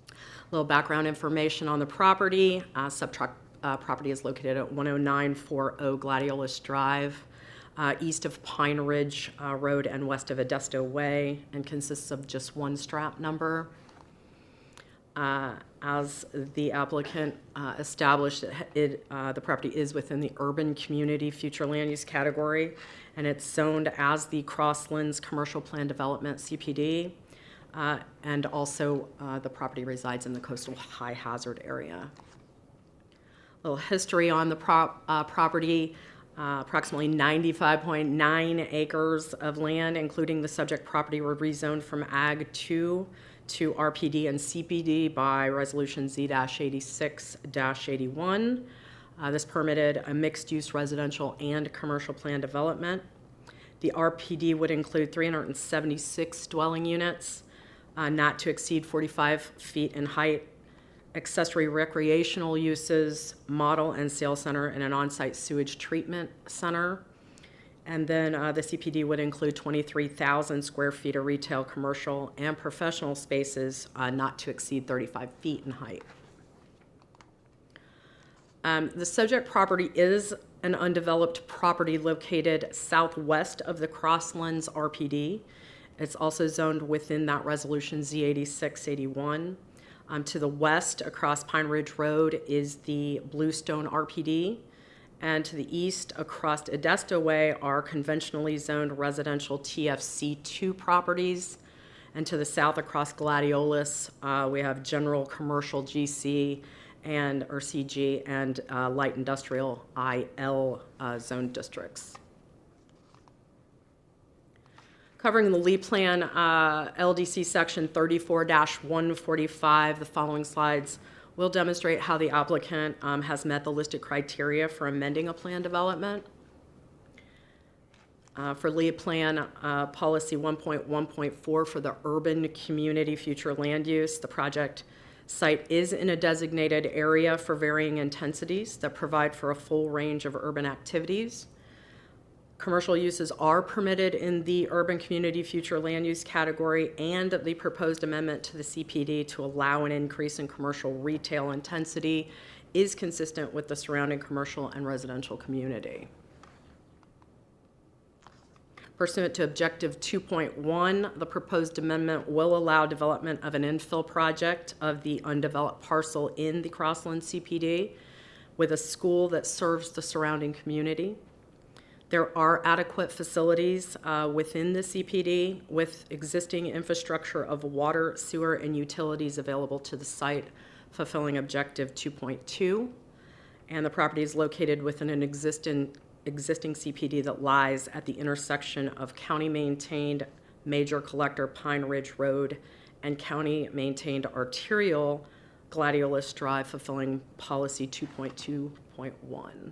A little background information on the property. Property is located at 10940 Gladiolus Drive, east of Pine Ridge Road and west of Modesto Way, and consists of just one strap number. As the applicant established, the property is within the urban community future land use category, and it's zoned as the Crosslands Commercial Plan Development CPD, and also the property resides in the coastal high hazard area. A little history on the property. Approximately 95.9 acres of land, including the subject property, were rezoned from Ag 2 to RPD and CPD by Resolution Z-86-81. This permitted a mixed-use residential and commercial plan development. The RPD would include 376 dwelling units, not to exceed 45 feet in height, accessory recreational uses, model and sales center, and an on-site sewage treatment center. And then the CPD would include 23,000 square feet of retail, commercial, and professional spaces, not to exceed 35 feet in height. The subject property is an undeveloped property located southwest of the Crosslands RPD. It's also zoned within that resolution Z-86-81. To the west, across Pine Ridge Road, is the Bluestone RPD. And to the east, across Modesto Way, are conventionally zoned residential TFC2 properties. And to the south across Gladiolus, we have general commercial GC or CG and light industrial IL zone districts. Covering the Lee Plan, LDC Section 34-145, the following slides will demonstrate how the applicant has met the listed criteria for amending a plan development. For Lee Plan Policy 1.1.4 for the urban community future land use, the project site is in a designated area for varying intensities that provide for a full range of urban activities. Commercial uses are permitted in the urban community future land use category, and the proposed amendment to the CPD to allow an increase in commercial retail intensity is consistent with the surrounding commercial and residential community. Pursuant to Objective 2.1, the proposed amendment will allow development of an infill project of the undeveloped parcel in the Crosslands CPD with a school that serves the surrounding community. There are adequate facilities within the CPD with existing infrastructure of water, sewer, and utilities available to the site, fulfilling Objective 2.2. And the property is located within an existing CPD that lies at the intersection of county-maintained major collector Pine Ridge Road and county-maintained arterial Gladiolus Drive, fulfilling Policy 2.2.1.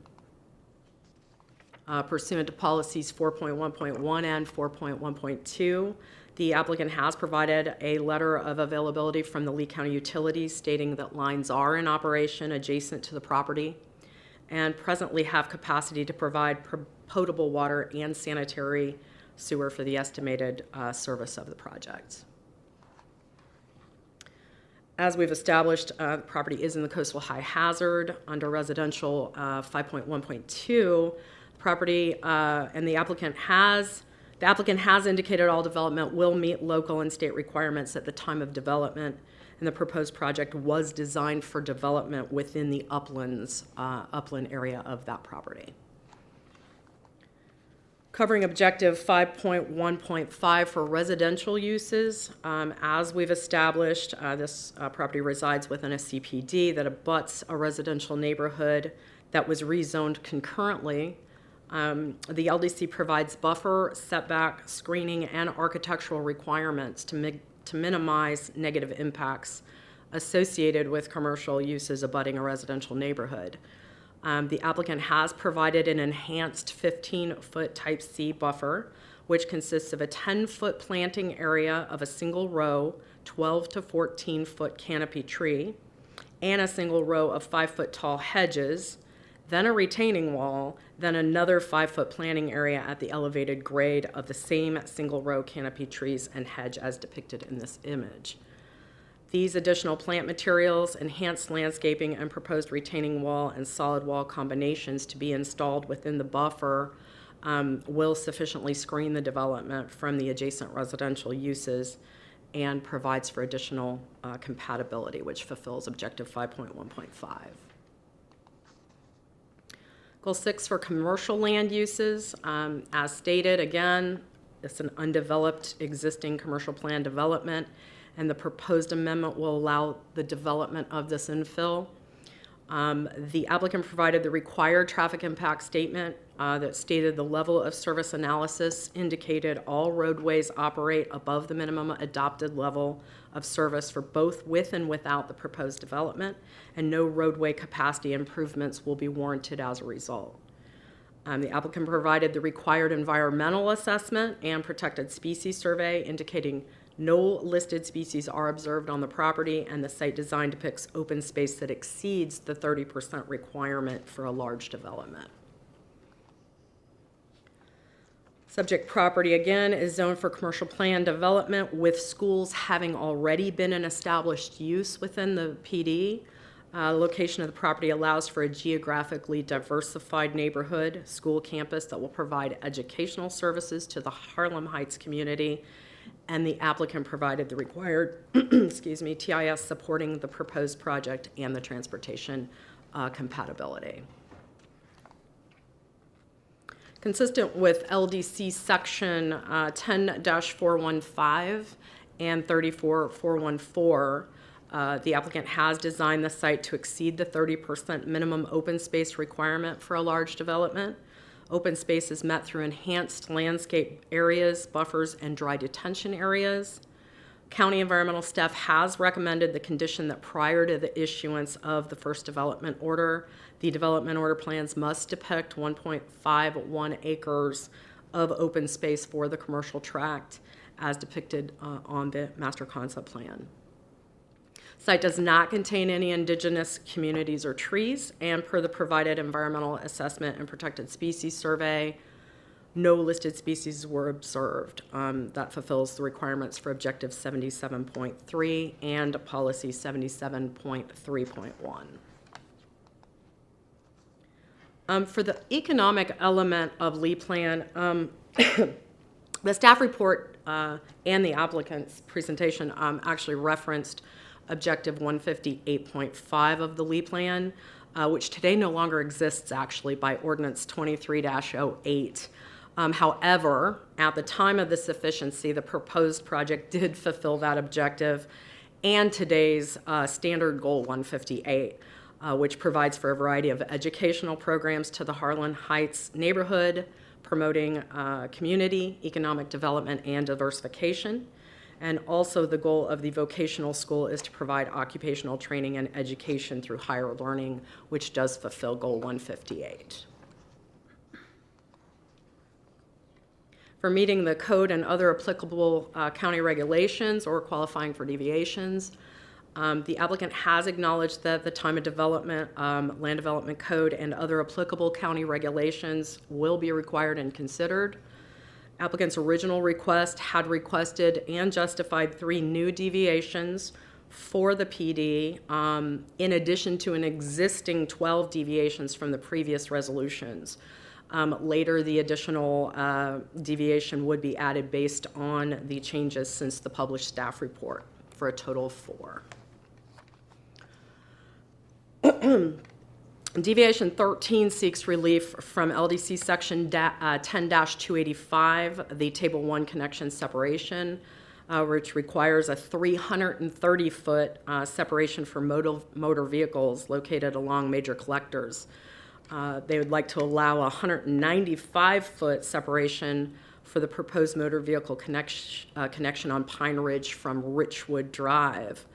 Pursuant to policies 4.1.1 and 4.1.2, the applicant has provided a letter of availability from the Lee County Utilities stating that lines are in operation adjacent to the property and presently have capacity to provide potable water and sanitary sewer for the estimated service of the project. As we've established, the property is in the coastal high hazard under residential 5.1.2. Property and the applicant has indicated all development will meet local and state requirements at the time of development, and the proposed project was designed for development within the upland area of that property. Covering Objective 5.1.5 for residential uses, as we've established, this property resides within a CPD that abuts a residential neighborhood that was rezoned concurrently. The LDC provides buffer, setback, screening, and architectural requirements to minimize negative impacts associated with commercial uses abutting a residential neighborhood. The applicant has provided an enhanced 15-foot Type C buffer, which consists of a 10-foot planting area of a single row, 12 to 14-foot canopy tree, and a single row of 5-foot tall hedges, then a retaining wall, then another 5-foot planting area at the elevated grade of the same single row canopy trees and hedge as depicted in this image. These additional plant materials, enhanced landscaping, and proposed retaining wall and solid wall combinations to be installed within the buffer will sufficiently screen the development from the adjacent residential uses and provides for additional compatibility, which fulfills Objective 5.1.5. Goal 6 for commercial land uses. As stated, again, it's an undeveloped existing commercial plan development, and the proposed amendment will allow the development of this infill. The applicant provided the required traffic impact statement that stated the level of service analysis indicated all roadways operate above the minimum adopted level of service for both with and without the proposed development, and no roadway capacity improvements will be warranted as a result. The applicant provided the required environmental assessment and protected species survey indicating no listed species are observed on the property, and the site design depicts open space that exceeds the 30% requirement for a large development. Subject property, again, is zoned for commercial plan development with schools having already been an established use within the PD. Location of the property allows for a geographically diversified neighborhood school campus that will provide educational services to the Harlem Heights community, and the applicant provided the required TIS supporting the proposed project and the transportation compatibility. Consistent with LDC section 10-415 and 34414, the applicant has designed the site to exceed the 30% minimum open space requirement for a large development. Open space is met through enhanced landscape areas, buffers, and dry detention areas. County environmental staff has recommended the condition that prior to the issuance of the first development order, the development order plans must depict 1.51 acres of open space for the commercial tract as depicted on the master concept plan. Site does not contain any indigenous communities or trees, and per the provided environmental assessment and protected species survey, no listed species were observed. That fulfills the requirements for Objective 77.3 and Policy 77.3.1. For the economic element of Lee Plan, the staff report and the applicant's presentation actually referenced Objective 158.5 of the Lee Plan, which today no longer exists actually by Ordinance 23-08. However, at the time of the sufficiency, the proposed project did fulfill that objective and today's standard goal 158, which provides for a variety of educational programs to the Harlan Heights neighborhood, promoting community, economic development, and diversification. And also the goal of the vocational school is to provide occupational training and education through higher learning, which does fulfill goal 158. For meeting the code and other applicable county regulations or qualifying for deviations, the applicant has acknowledged that the time of development, land development code, and other applicable county regulations will be required and considered. Applicant's original request had requested and justified 3 new deviations for the PD, in addition to an existing 12 deviations from the previous resolutions. Later, the additional deviation would be added based on the changes since the published staff report, for a total of 4. Deviation 13 seeks relief from LDC Section 10-285, the Table 1 connection separation, which requires a 330-foot separation for motor vehicles located along major collectors. They would like to allow a 195-foot separation for the proposed motor vehicle connection on Pine Ridge from Richwood Drive.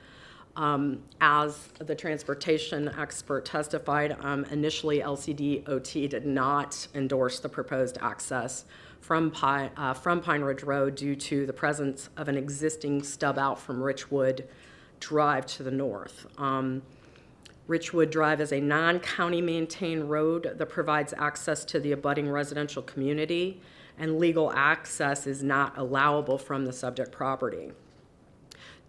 As the transportation expert testified, initially LCDOT did not endorse the proposed access from Pine Ridge Road due to the presence of an existing stub out from Richwood Drive to the north. Richwood Drive is a non-county maintained road that provides access to the abutting residential community, and legal access is not allowable from the subject property.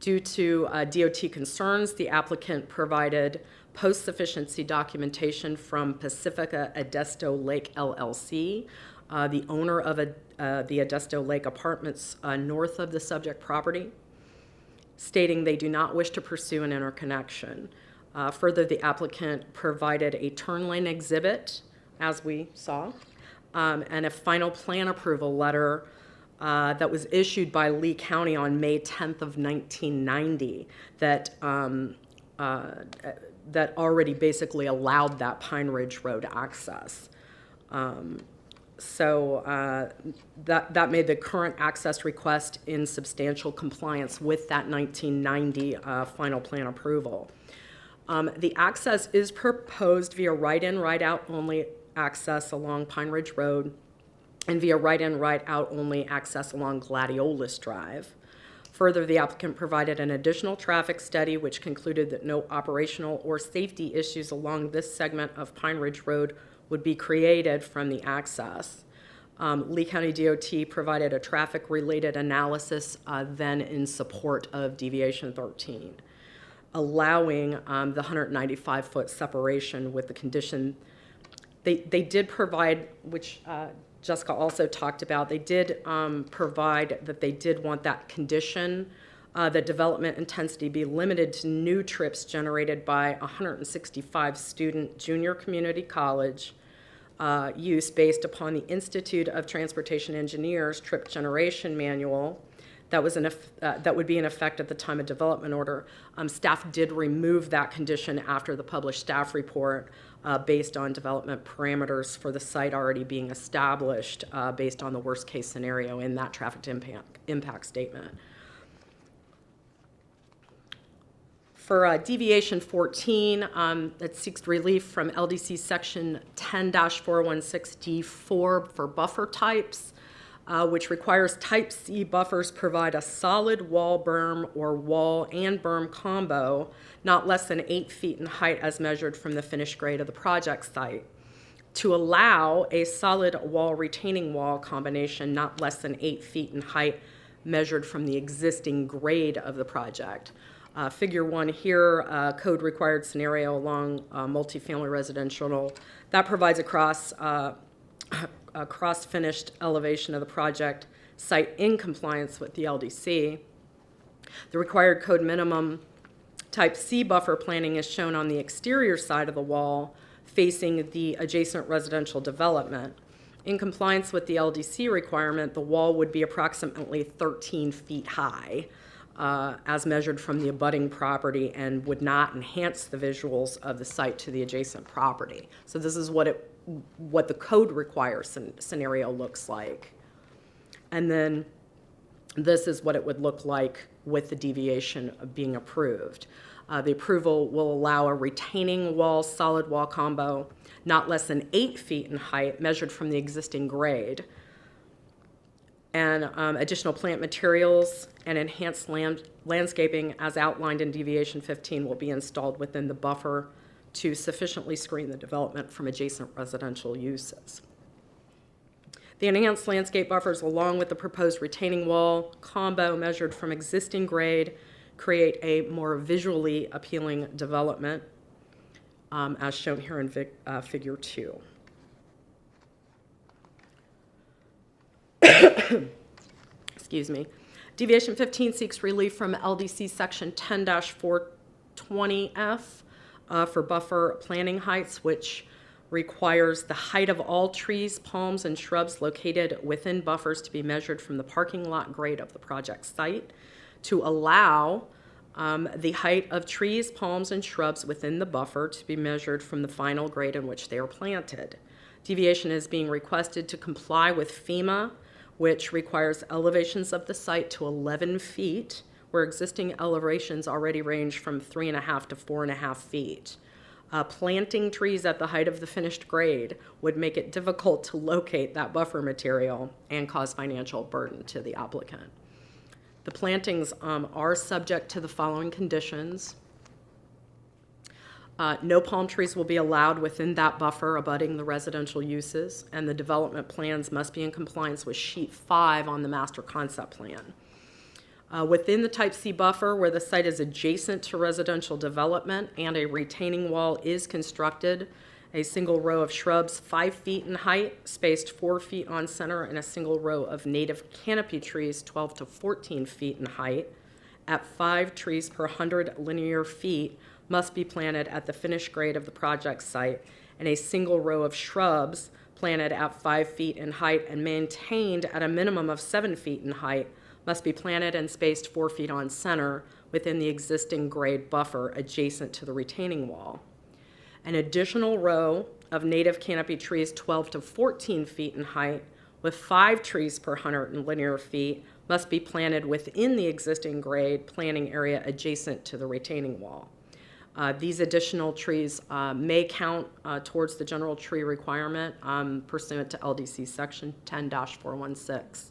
Due to DOT concerns, the applicant provided post-sufficiency documentation from Pacifica Adesto Lake LLC, the owner of the Adesto Lake Apartments north of the subject property, stating they do not wish to pursue an interconnection. Further, the applicant provided a turn lane exhibit, as we saw, and a final plan approval letter that was issued by Lee County on May 10th of 1990 that already basically allowed that Pine Ridge Road access. So that made the current access request in substantial compliance with that 1990 final plan approval. The access is proposed via right-in, right-out only access along Pine Ridge Road and via right-in, right-out only access along Gladiolus Drive. Further, the applicant provided an additional traffic study which concluded that no operational or safety issues along this segment of Pine Ridge Road would be created from the access. Lee County DOT provided a traffic-related analysis then in support of Deviation 13, allowing the 195-foot separation with the condition. They did provide, which Jessica also talked about, they did provide that they did want that condition, that development intensity be limited to new trips generated by 165 student junior community college use based upon the Institute of Transportation Engineers trip generation manual that would be in effect at the time of development order. Staff did remove that condition after the published staff report based on development parameters for the site already being established based on the worst case scenario in that traffic impact statement. For deviation 14, it seeks relief from LDC section 10-416D4 for buffer types, which requires type C buffers provide a solid wall berm or wall and berm combo not less than 8 feet in height as measured from the finished grade of the project site, to allow a solid wall retaining wall combination not less than 8 feet in height measured from the existing grade of the project. Figure 1 here, code required scenario along multifamily residential. That provides a cross-finished elevation of the project site in compliance with the LDC. The required code minimum type C buffer planning is shown on the exterior side of the wall facing the adjacent residential development. In compliance with the LDC requirement, the wall would be approximately 13 feet high. As measured from the abutting property and would not enhance the visuals of the site to the adjacent property. So this is what the code requires scenario looks like. And then this is what it would look like with the deviation being approved. The approval will allow a retaining wall, solid wall combo, not less than 8 feet in height measured from the existing grade. And additional plant materials and enhanced landscaping as outlined in deviation 15 will be installed within the buffer to sufficiently screen the development from adjacent residential uses. The enhanced landscape buffers along with the proposed retaining wall combo measured from existing grade create a more visually appealing development as shown here in figure 2. Excuse me. Deviation 15 seeks relief from LDC section 10-420F for buffer planting heights, which requires the height of all trees, palms, and shrubs located within buffers to be measured from the parking lot grade of the project site, to allow the height of trees, palms, and shrubs within the buffer to be measured from the final grade in which they are planted. Deviation is being requested to comply with FEMA, which requires elevations of the site to 11 feet, where existing elevations already range from 3.5 to 4.5 feet. Planting trees at the height of the finished grade would make it difficult to locate that buffer material and cause financial burden to the applicant. The plantings are subject to the following conditions. No palm trees will be allowed within that buffer abutting the residential uses, and the development plans must be in compliance with sheet 5 on the master concept plan. Within the type C buffer, where the site is adjacent to residential development and a retaining wall is constructed, a single row of shrubs 5 feet in height, spaced 4 feet on center, and a single row of native canopy trees 12 to 14 feet in height at 5 trees per 100 linear feet must be planted at the finished grade of the project site, and a single row of shrubs planted at 5 feet in height and maintained at a minimum of 7 feet in height must be planted and spaced 4 feet on center within the existing grade buffer adjacent to the retaining wall. An additional row of native canopy trees 12 to 14 feet in height with 5 trees per 100 linear feet must be planted within the existing grade planting area adjacent to the retaining wall. These additional trees may count towards the general tree requirement pursuant to LDC section 10-416.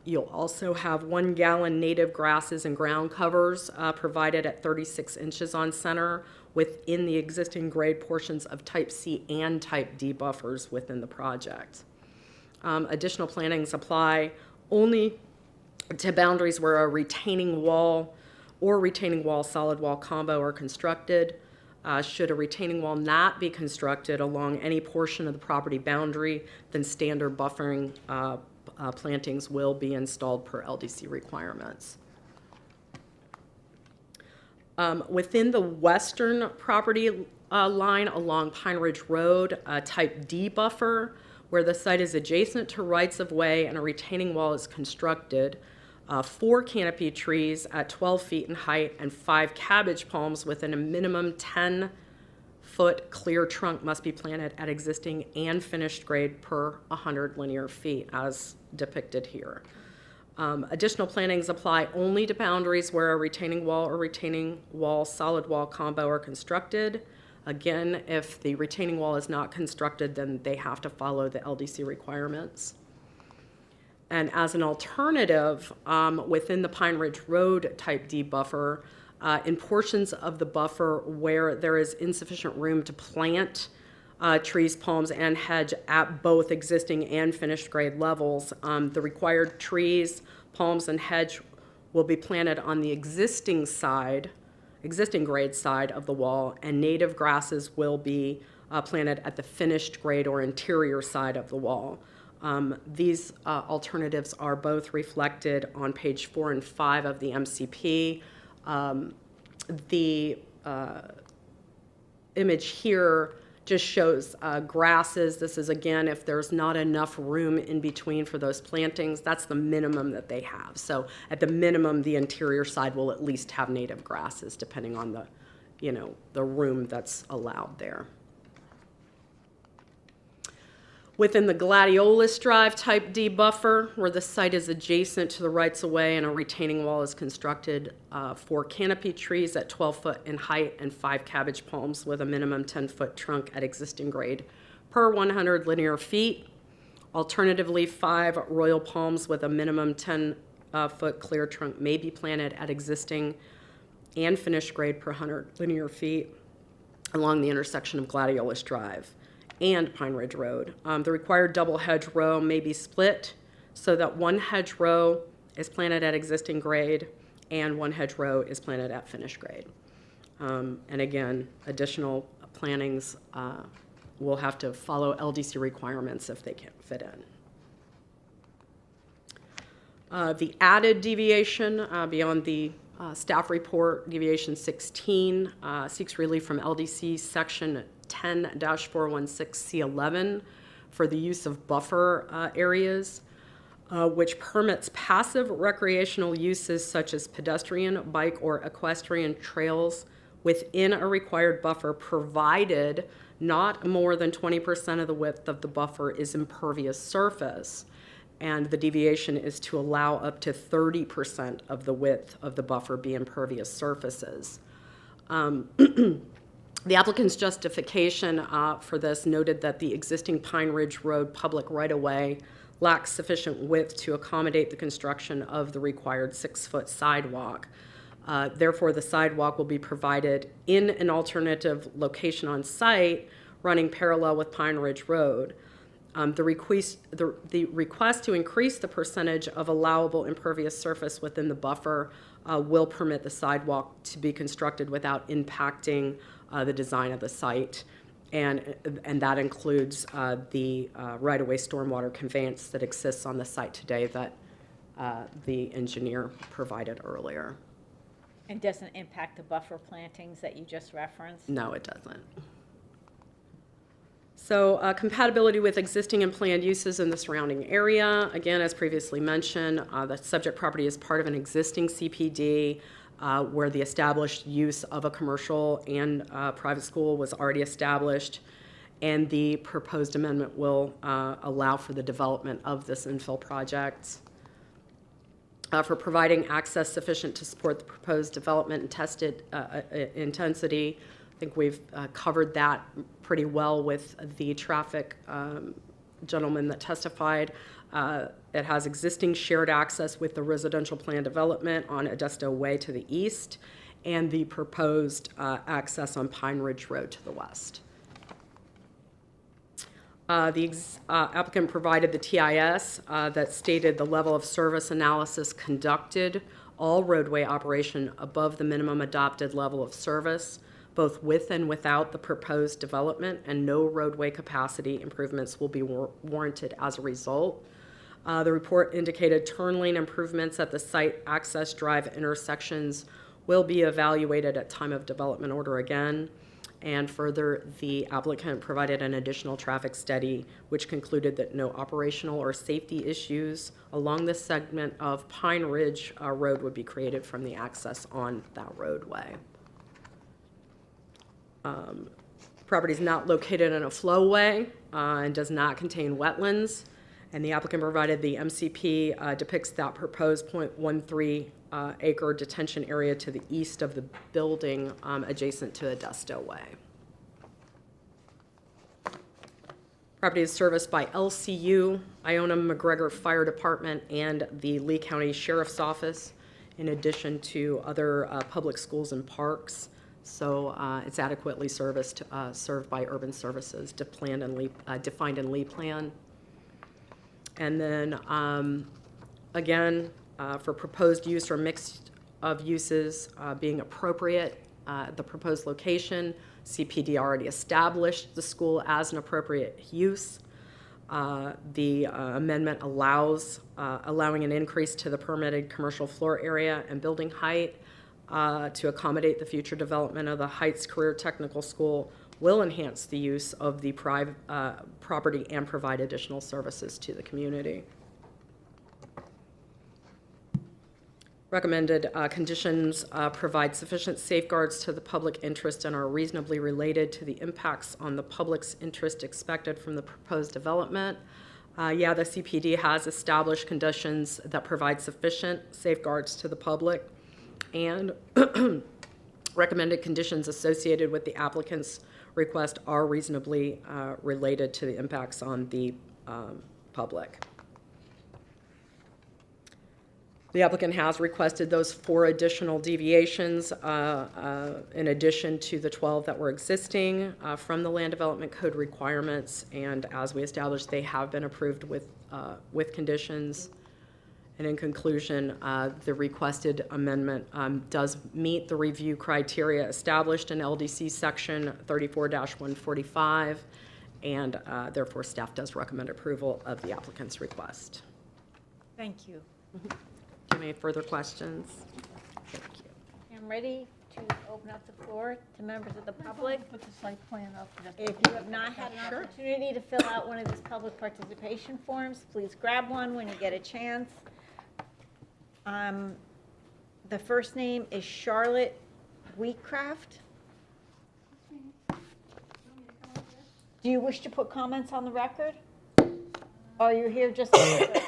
You'll also have 1 gallon native grasses and ground covers provided at 36 inches on center within the existing grade portions of type C and type D buffers within the project. Additional plantings apply only to boundaries where a retaining wall or retaining wall solid wall combo are constructed. Should a retaining wall not be constructed along any portion of the property boundary, then standard buffering plantings will be installed per LDC requirements. Within the western property line along Pine Ridge Road, type D buffer, where the site is adjacent to rights of way and a retaining wall is constructed, 4 canopy trees at 12 feet in height, and 5 cabbage palms within a minimum 10-foot clear trunk must be planted at existing and finished grade per 100 linear feet, as depicted here. Additional plantings apply only to boundaries where a retaining wall or retaining wall solid wall combo are constructed. Again, if the retaining wall is not constructed, then they have to follow the LDC requirements. And as an alternative, within the Pine Ridge Road Type D buffer, in portions of the buffer where there is insufficient room to plant trees, palms, and hedge at both existing and finished grade levels, the required trees, palms, and hedge will be planted on the existing grade side of the wall, and native grasses will be planted at the finished grade or interior side of the wall. These alternatives are both reflected on page 4 and 5 of the MCP. The image here just shows grasses. This is, again, if there's not enough room in between for those plantings, that's the minimum that they have. So at the minimum, the interior side will at least have native grasses, depending on the, the room that's allowed there. Within the Gladiolus Drive Type D buffer, where the site is adjacent to the rights-of-way and a retaining wall is constructed, 4 canopy trees at 12 foot in height and 5 cabbage palms with a minimum 10-foot trunk at existing grade per 100 linear feet. Alternatively, 5 royal palms with a minimum 10-foot clear trunk may be planted at existing and finished grade per 100 linear feet along the intersection of Gladiolus Drive and Pine Ridge Road. The required double hedge row may be split so that 1 hedge row is planted at existing grade and 1 hedge row is planted at finished grade. And again, additional plantings will have to follow LDC requirements if they can't fit in. The added deviation beyond the staff report, deviation 16, seeks relief from LDC section 10-416C11 for the use of buffer areas, which permits passive recreational uses such as pedestrian, bike, or equestrian trails within a required buffer, provided not more than 20% of the width of the buffer is impervious surface. And the deviation is to allow up to 30% of the width of the buffer be impervious surfaces. The applicant's justification for this noted that the existing Pine Ridge Road public right-of-way lacks sufficient width to accommodate the construction of the required 6-foot sidewalk. Therefore, the sidewalk will be provided in an alternative location on site running parallel with Pine Ridge Road. The request to increase the percentage of allowable impervious surface within the buffer will permit the sidewalk to be constructed without impacting the design of the site, and that includes the right-of-way stormwater conveyance that exists on the site today that the engineer provided earlier.
And doesn't impact the buffer plantings that you just referenced?
No, it doesn't. So compatibility with existing and planned uses in the surrounding area. Again, as previously mentioned, the subject property is part of an existing CPD where the established use of a commercial and private school was already established, and the proposed amendment will allow for the development of this infill project. For providing access sufficient to support the proposed development and tested intensity. I think we've covered that pretty well with the traffic gentleman that testified. It has existing shared access with the residential plan development on Modesto Way to the east and the proposed access on Pine Ridge Road to the west. The applicant provided the TIS that stated the level of service analysis conducted all roadway operation above the minimum adopted level of service, both with and without the proposed development, and no roadway capacity improvements will be warranted as a result. The report indicated turn lane improvements at the site access drive intersections will be evaluated at time of development order again. And further, the applicant provided an additional traffic study which concluded that no operational or safety issues along this segment of Pine Ridge Road would be created from the access on that roadway. Property is not located in a flowway and does not contain wetlands. And the applicant provided the MCP depicts that proposed 0.13 acre detention area to the east of the building adjacent to Adesto Way. Property is serviced by LCU, Iona McGregor Fire Department, and the Lee County Sheriff's Office, in addition to other public schools and parks. So it's adequately served by urban services defined in Lee Plan. And then, again, for proposed use or mix of uses being appropriate, the proposed location, CPD already established the school as an appropriate use. The amendment allowing an increase to the permitted commercial floor area and building height to accommodate the future development of the Heights Career Technical School will enhance the use of the property and provide additional services to the community. Recommended conditions provide sufficient safeguards to the public interest and are reasonably related to the impacts on the public's interest expected from the proposed development. The CPD has established conditions that provide sufficient safeguards to the public, and recommended conditions associated with the applicant's request are reasonably related to the impacts on the public. The applicant has requested those 4 additional deviations in addition to the 12 that were existing from the Land Development Code requirements, and as we established, they have been approved with conditions. And in conclusion, the requested amendment does meet the review criteria established in LDC section 34-145, and therefore staff does recommend approval of the applicant's request.
Thank you.
Any further questions? Thank you.
I'm ready to open up the floor to members of the public.
Put the site plan up.
If you have not had an opportunity to fill out one of these public participation forms, please grab one when you get a chance. The first name is Charlotte Wheatcraft. Do you wish to put comments on the record? Or are you here just to...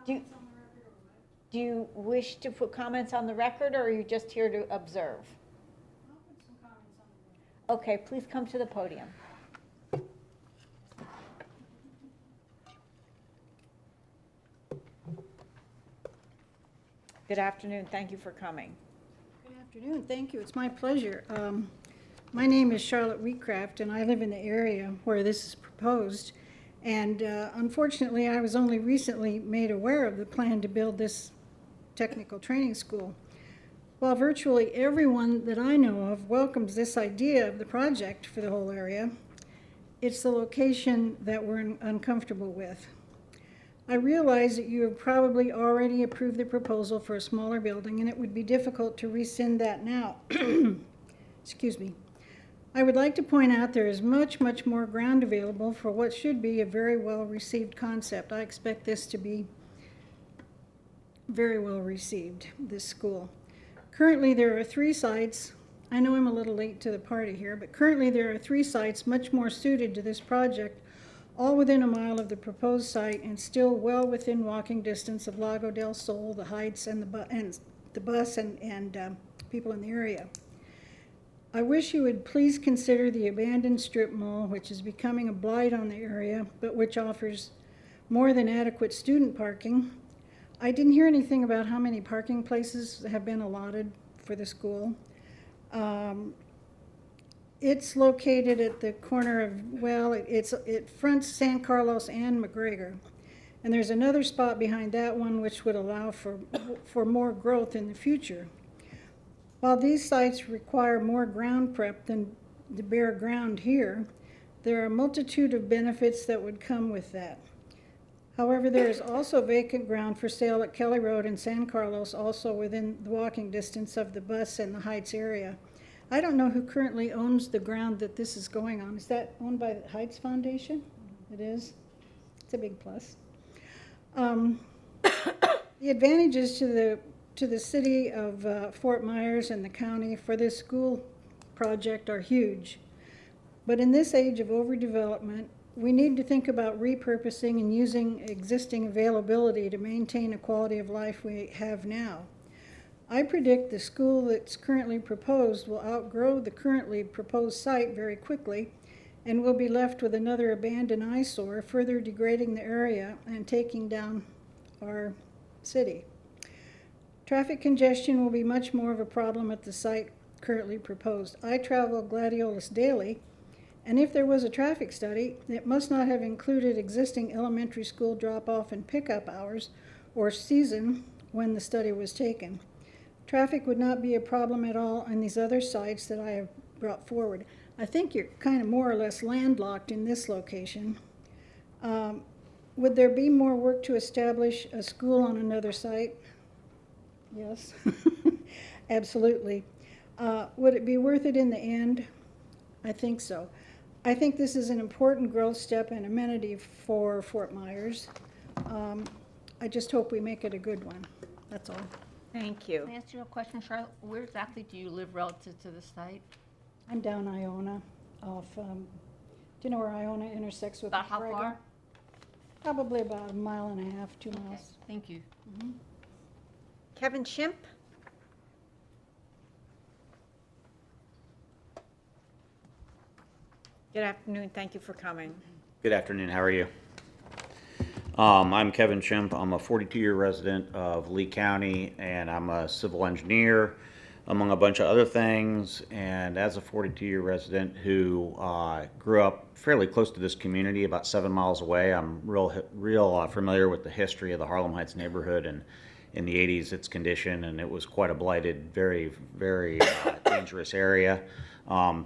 Do you wish to put comments on the record, or are you just here to observe? I'll put some comments on the record. Okay, please come to the podium. Good afternoon. Thank you for coming.
Good afternoon. Thank you. It's my pleasure. My name is Charlotte Wheatcraft, and I live in the area where this is proposed. And unfortunately, I was only recently made aware of the plan to build this technical training school. While virtually everyone that I know of welcomes this idea of the project for the whole area, it's the location that we're uncomfortable with. I realize that you have probably already approved the proposal for a smaller building, and it would be difficult to rescind that now. Excuse me. I would like to point out there is much, much more ground available for what should be a very well-received concept. I expect this to be very well received, this school. Currently, there are 3 sites. I know I'm a little late to the party here, but currently there are 3 sites much more suited to this project, all within a mile of the proposed site and still well within walking distance of Lago del Sol, the Heights, and the bus and people in the area. I wish you would please consider the abandoned strip mall, which is becoming a blight on the area, but which offers more than adequate student parking. I didn't hear anything about how many parking places have been allotted for the school. It's located at the corner of, well, it fronts San Carlos and McGregor. And there's another spot behind that one which would allow for more growth in the future. While these sites require more ground prep than the bare ground here, there are a multitude of benefits that would come with that. However, there is also vacant ground for sale at Kelly Road and San Carlos, also within the walking distance of the bus and the Heights area. I don't know who currently owns the ground that this is going on. Is that owned by the Heights Foundation? It is? It's a big plus. The advantages to the city of Fort Myers and the county for this school project are huge. But in this age of overdevelopment, we need to think about repurposing and using existing availability to maintain a quality of life we have now. I predict the school that's currently proposed will outgrow the currently proposed site very quickly and will be left with another abandoned eyesore, further degrading the area and taking down our city. Traffic congestion will be much more of a problem at the site currently proposed. I travel Gladiolus daily, and if there was a traffic study, it must not have included existing elementary school drop-off and pickup hours or season when the study was taken. Traffic would not be a problem at all on these other sites that I have brought forward. I think you're kind of more or less landlocked in this location. Would there be more work to establish a school on another site? Yes, absolutely. Would it be worth it in the end? I think so. I think this is an important growth step and amenity for Fort Myers. I just hope we make it a good one. That's all.
Thank you.
Can I answer your question, Charlotte? Where exactly do you live relative to the site?
I'm down Iona off, do you know where Iona intersects with
About how
McGregor?
far?
Probably about 1.5 miles, 2
Okay,
miles.
thank you.
Kevin Shimp? Good afternoon, thank you for coming.
Good afternoon, how are you? I'm Kevin Chimp. I'm a 42-year resident of Lee County, and I'm a civil engineer, among a bunch of other things. And as a 42-year resident who grew up fairly close to this community, about 7 miles away, I'm real familiar with the history of the Harlem Heights neighborhood, and in the 80s, its condition, and it was quite a blighted, very, very dangerous area.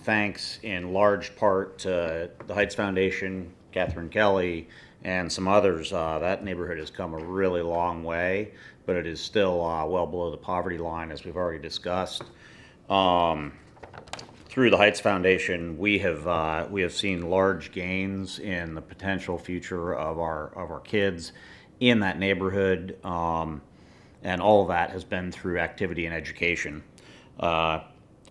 Thanks in large part to the Heights Foundation, Catherine Kelly, and some others, that neighborhood has come a really long way, but it is still well below the poverty line, as we've already discussed. Through the Heights Foundation, we have seen large gains in the potential future of our kids in that neighborhood, and all of that has been through activity and education.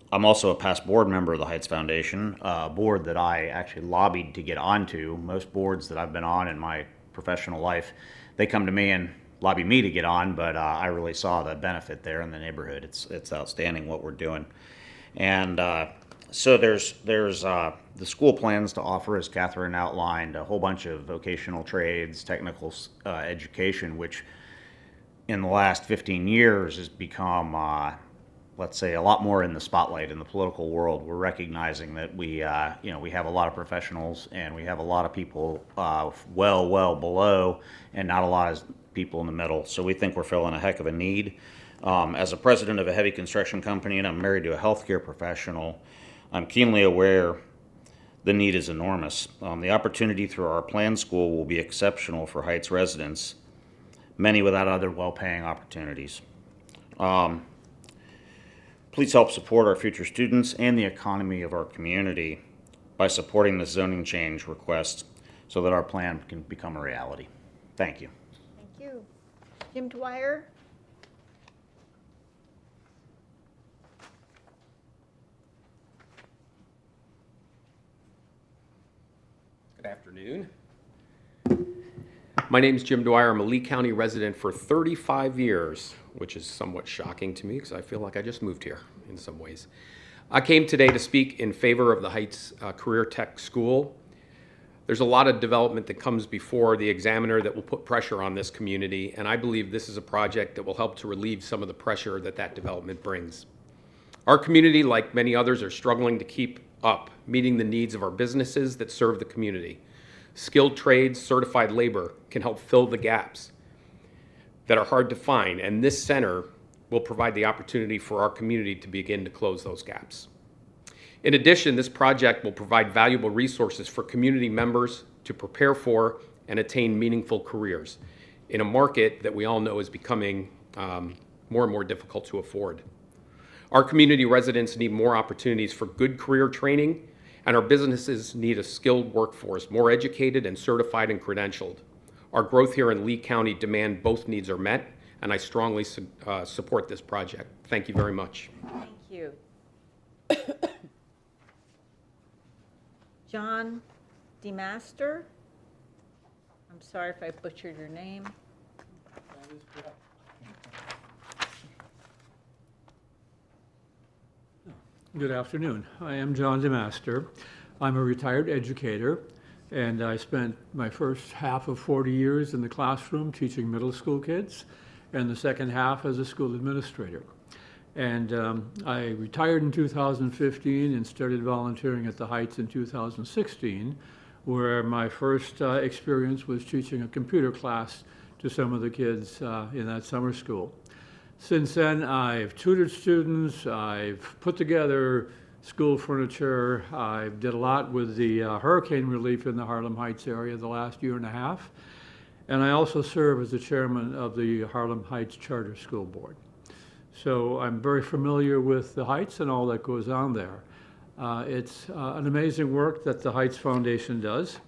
I'm also a past board member of the Heights Foundation, a board that I actually lobbied to get onto. Most boards that I've been on in my professional life, they come to me and lobby me to get on, but I really saw the benefit there in the neighborhood. It's outstanding what we're doing. And so there's the school plans to offer, as Catherine outlined, a whole bunch of vocational trades, technical education, which in the last 15 years has become let's say, a lot more in the spotlight in the political world. We're recognizing that we have a lot of professionals, and we have a lot of people well below, and not a lot of people in the middle. So we think we're filling a heck of a need. As a president of a heavy construction company, and I'm married to a healthcare professional, I'm keenly aware the need is enormous. The opportunity through our planned school will be exceptional for Heights residents, many without other well-paying opportunities. Please help support our future students and the economy of our community by supporting this zoning change request so that our plan can become a reality. Thank you.
Thank you. Jim Dwyer?
Good afternoon. My name is Jim Dwyer. I'm a Lee County resident for 35 years, which is somewhat shocking to me because I feel like I just moved here in some ways. I came today to speak in favor of the Heights Career Tech School. There's a lot of development that comes before the examiner that will put pressure on this community, and I believe this is a project that will help to relieve some of the pressure that development brings. Our community, like many others, are struggling to keep up, meeting the needs of our businesses that serve the community. Skilled trades, certified labor can help fill the gaps that are hard to find, and this center will provide the opportunity for our community to begin to close those gaps. In addition, this project will provide valuable resources for community members to prepare for and attain meaningful careers in a market that we all know is becoming more and more difficult to afford. Our community residents need more opportunities for good career training, and our businesses need a skilled workforce, more educated and certified and credentialed. Our growth here in Lee County demand both needs are met, and I strongly support this project. Thank you very much.
Thank you. John DeMaster? I'm sorry if I butchered your name.
Good afternoon. I am John DeMaster. I'm a retired educator, and I spent my first half of 40 years in the classroom teaching middle school kids, and the second half as a school administrator. And I retired in 2015 and started volunteering at the Heights in 2016, where my first experience was teaching a computer class to some of the kids in that summer school. Since then, I've tutored students, I've put together school furniture, I did a lot with the hurricane relief in the Harlem Heights area the last year and a half, and I also serve as the chairman of the Harlem Heights Charter School Board. So I'm very familiar with the Heights and all that goes on there. It's an amazing work that the Heights Foundation does.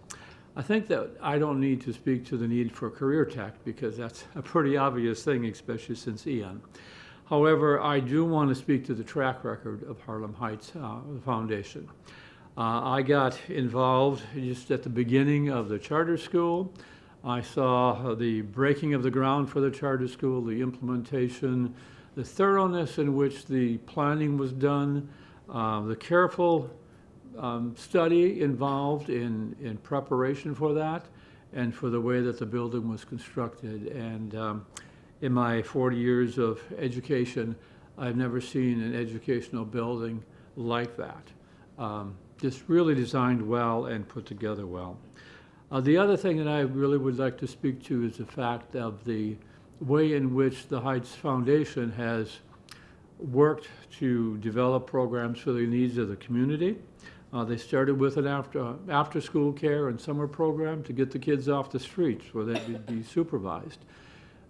I think that I don't need to speak to the need for career tech because that's a pretty obvious thing, especially since Ian. However, I do want to speak to the track record of Harlem Heights Foundation. I got involved just at the beginning of the charter school. I saw the breaking of the ground for the charter school, the implementation, the thoroughness in which the planning was done, the careful study involved in preparation for that and for the way that the building was constructed. And in my 40 years of education, I've never seen an educational building like that. Just really designed well and put together well. The other thing that I really would like to speak to is the fact of the way in which the Heights Foundation has worked to develop programs for the needs of the community. They started with an after-school care and summer program to get the kids off the streets where they would be supervised.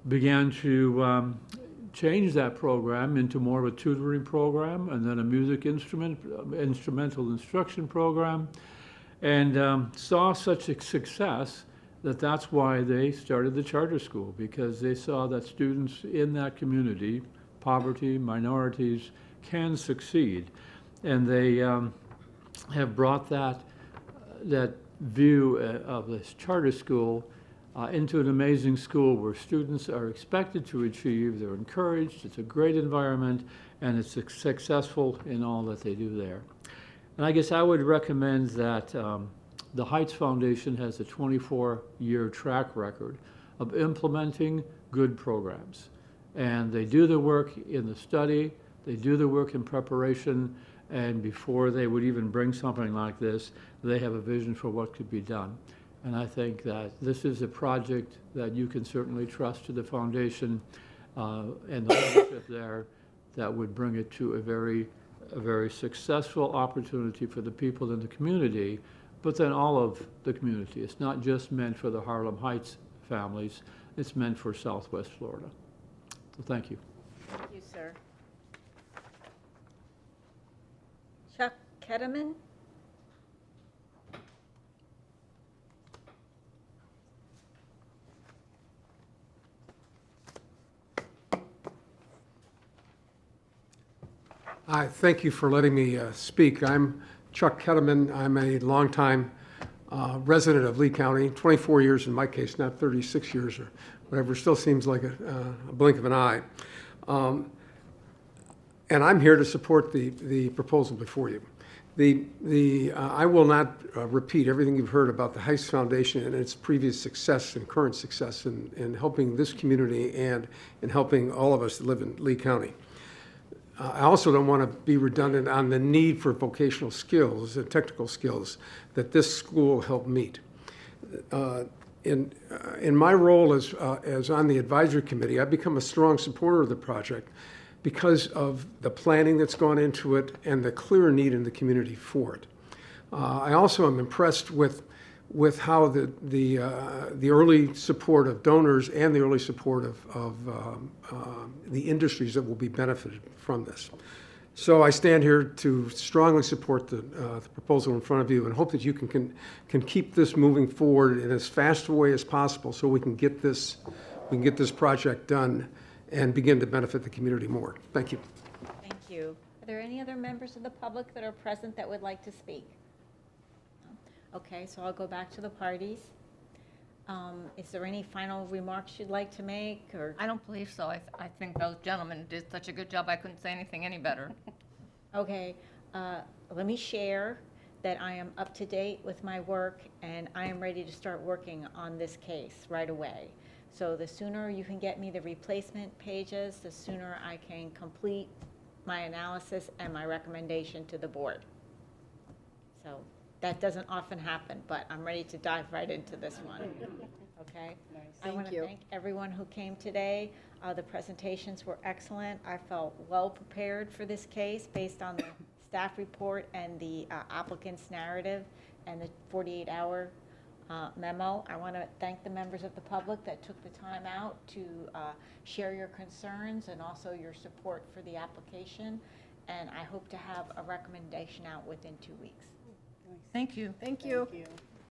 Began to change that program into more of a tutoring program and then a music instrumental instruction program, and saw such a success that that's why they started the charter school, because they saw that students in that community, poverty, minorities, can succeed. And they have brought that view of this charter school into an amazing school where students are expected to achieve, they're encouraged, it's a great environment, and it's successful in all that they do there. And I guess I would recommend that the Heights Foundation has a 24-year track record of implementing good programs. And they do the work in the study, they do the work in preparation, and before they would even bring something like this, they have a vision for what could be done. And I think that this is a project that you can certainly trust to the foundation and the leadership there that would bring it to a very successful opportunity for the people in the community, but then all of the community. It's not just meant for the Harlem Heights families, it's meant for Southwest Florida. So thank you.
Thank you, sir. Chuck Ketterman?
Hi, thank you for letting me speak. I'm Chuck Ketterman. I'm a longtime resident of Lee County, 24 years in my case, not 36 years or whatever. Still seems like a blink of an eye. And I'm here to support the proposal before you. I will not repeat everything you've heard about the Heights Foundation and its previous success and current success in helping this community and in helping all of us that live in Lee County. I also don't want to be redundant on the need for vocational skills and technical skills that this school helped meet. In my role as on the advisory committee, I've become a strong supporter of the project because of the planning that's gone into it and the clear need in the community for it. I also am impressed with how the early support of donors and the early support of the industries that will be benefited from this. So I stand here to strongly support the proposal in front of you and hope that you can keep this moving forward in as fast a way as possible so we can get this project done and begin to benefit the community more. Thank you.
Thank you. Are there any other members of the public that are present that would like to speak? No? Okay, so I'll go back to the parties. Is there any final remarks you'd like to make, or?
I don't believe so. I think those gentlemen did such a good job, I couldn't say anything any better.
Okay, let me share that I am up to date with my work, and I am ready to start working on this case right away. So the sooner you can get me the replacement pages, the sooner I can complete my analysis and my recommendation to the board. So that doesn't often happen, but I'm ready to dive right into this one. Okay? I want to thank everyone who came today. The presentations were excellent. I felt well prepared for this case based on the staff report and the applicant's narrative and the 48-hour memo. I want to thank the members of the public that took the time out to share your concerns and also your support for the application. And I hope to have a recommendation out within 2 weeks.
Thank you.
Thank you.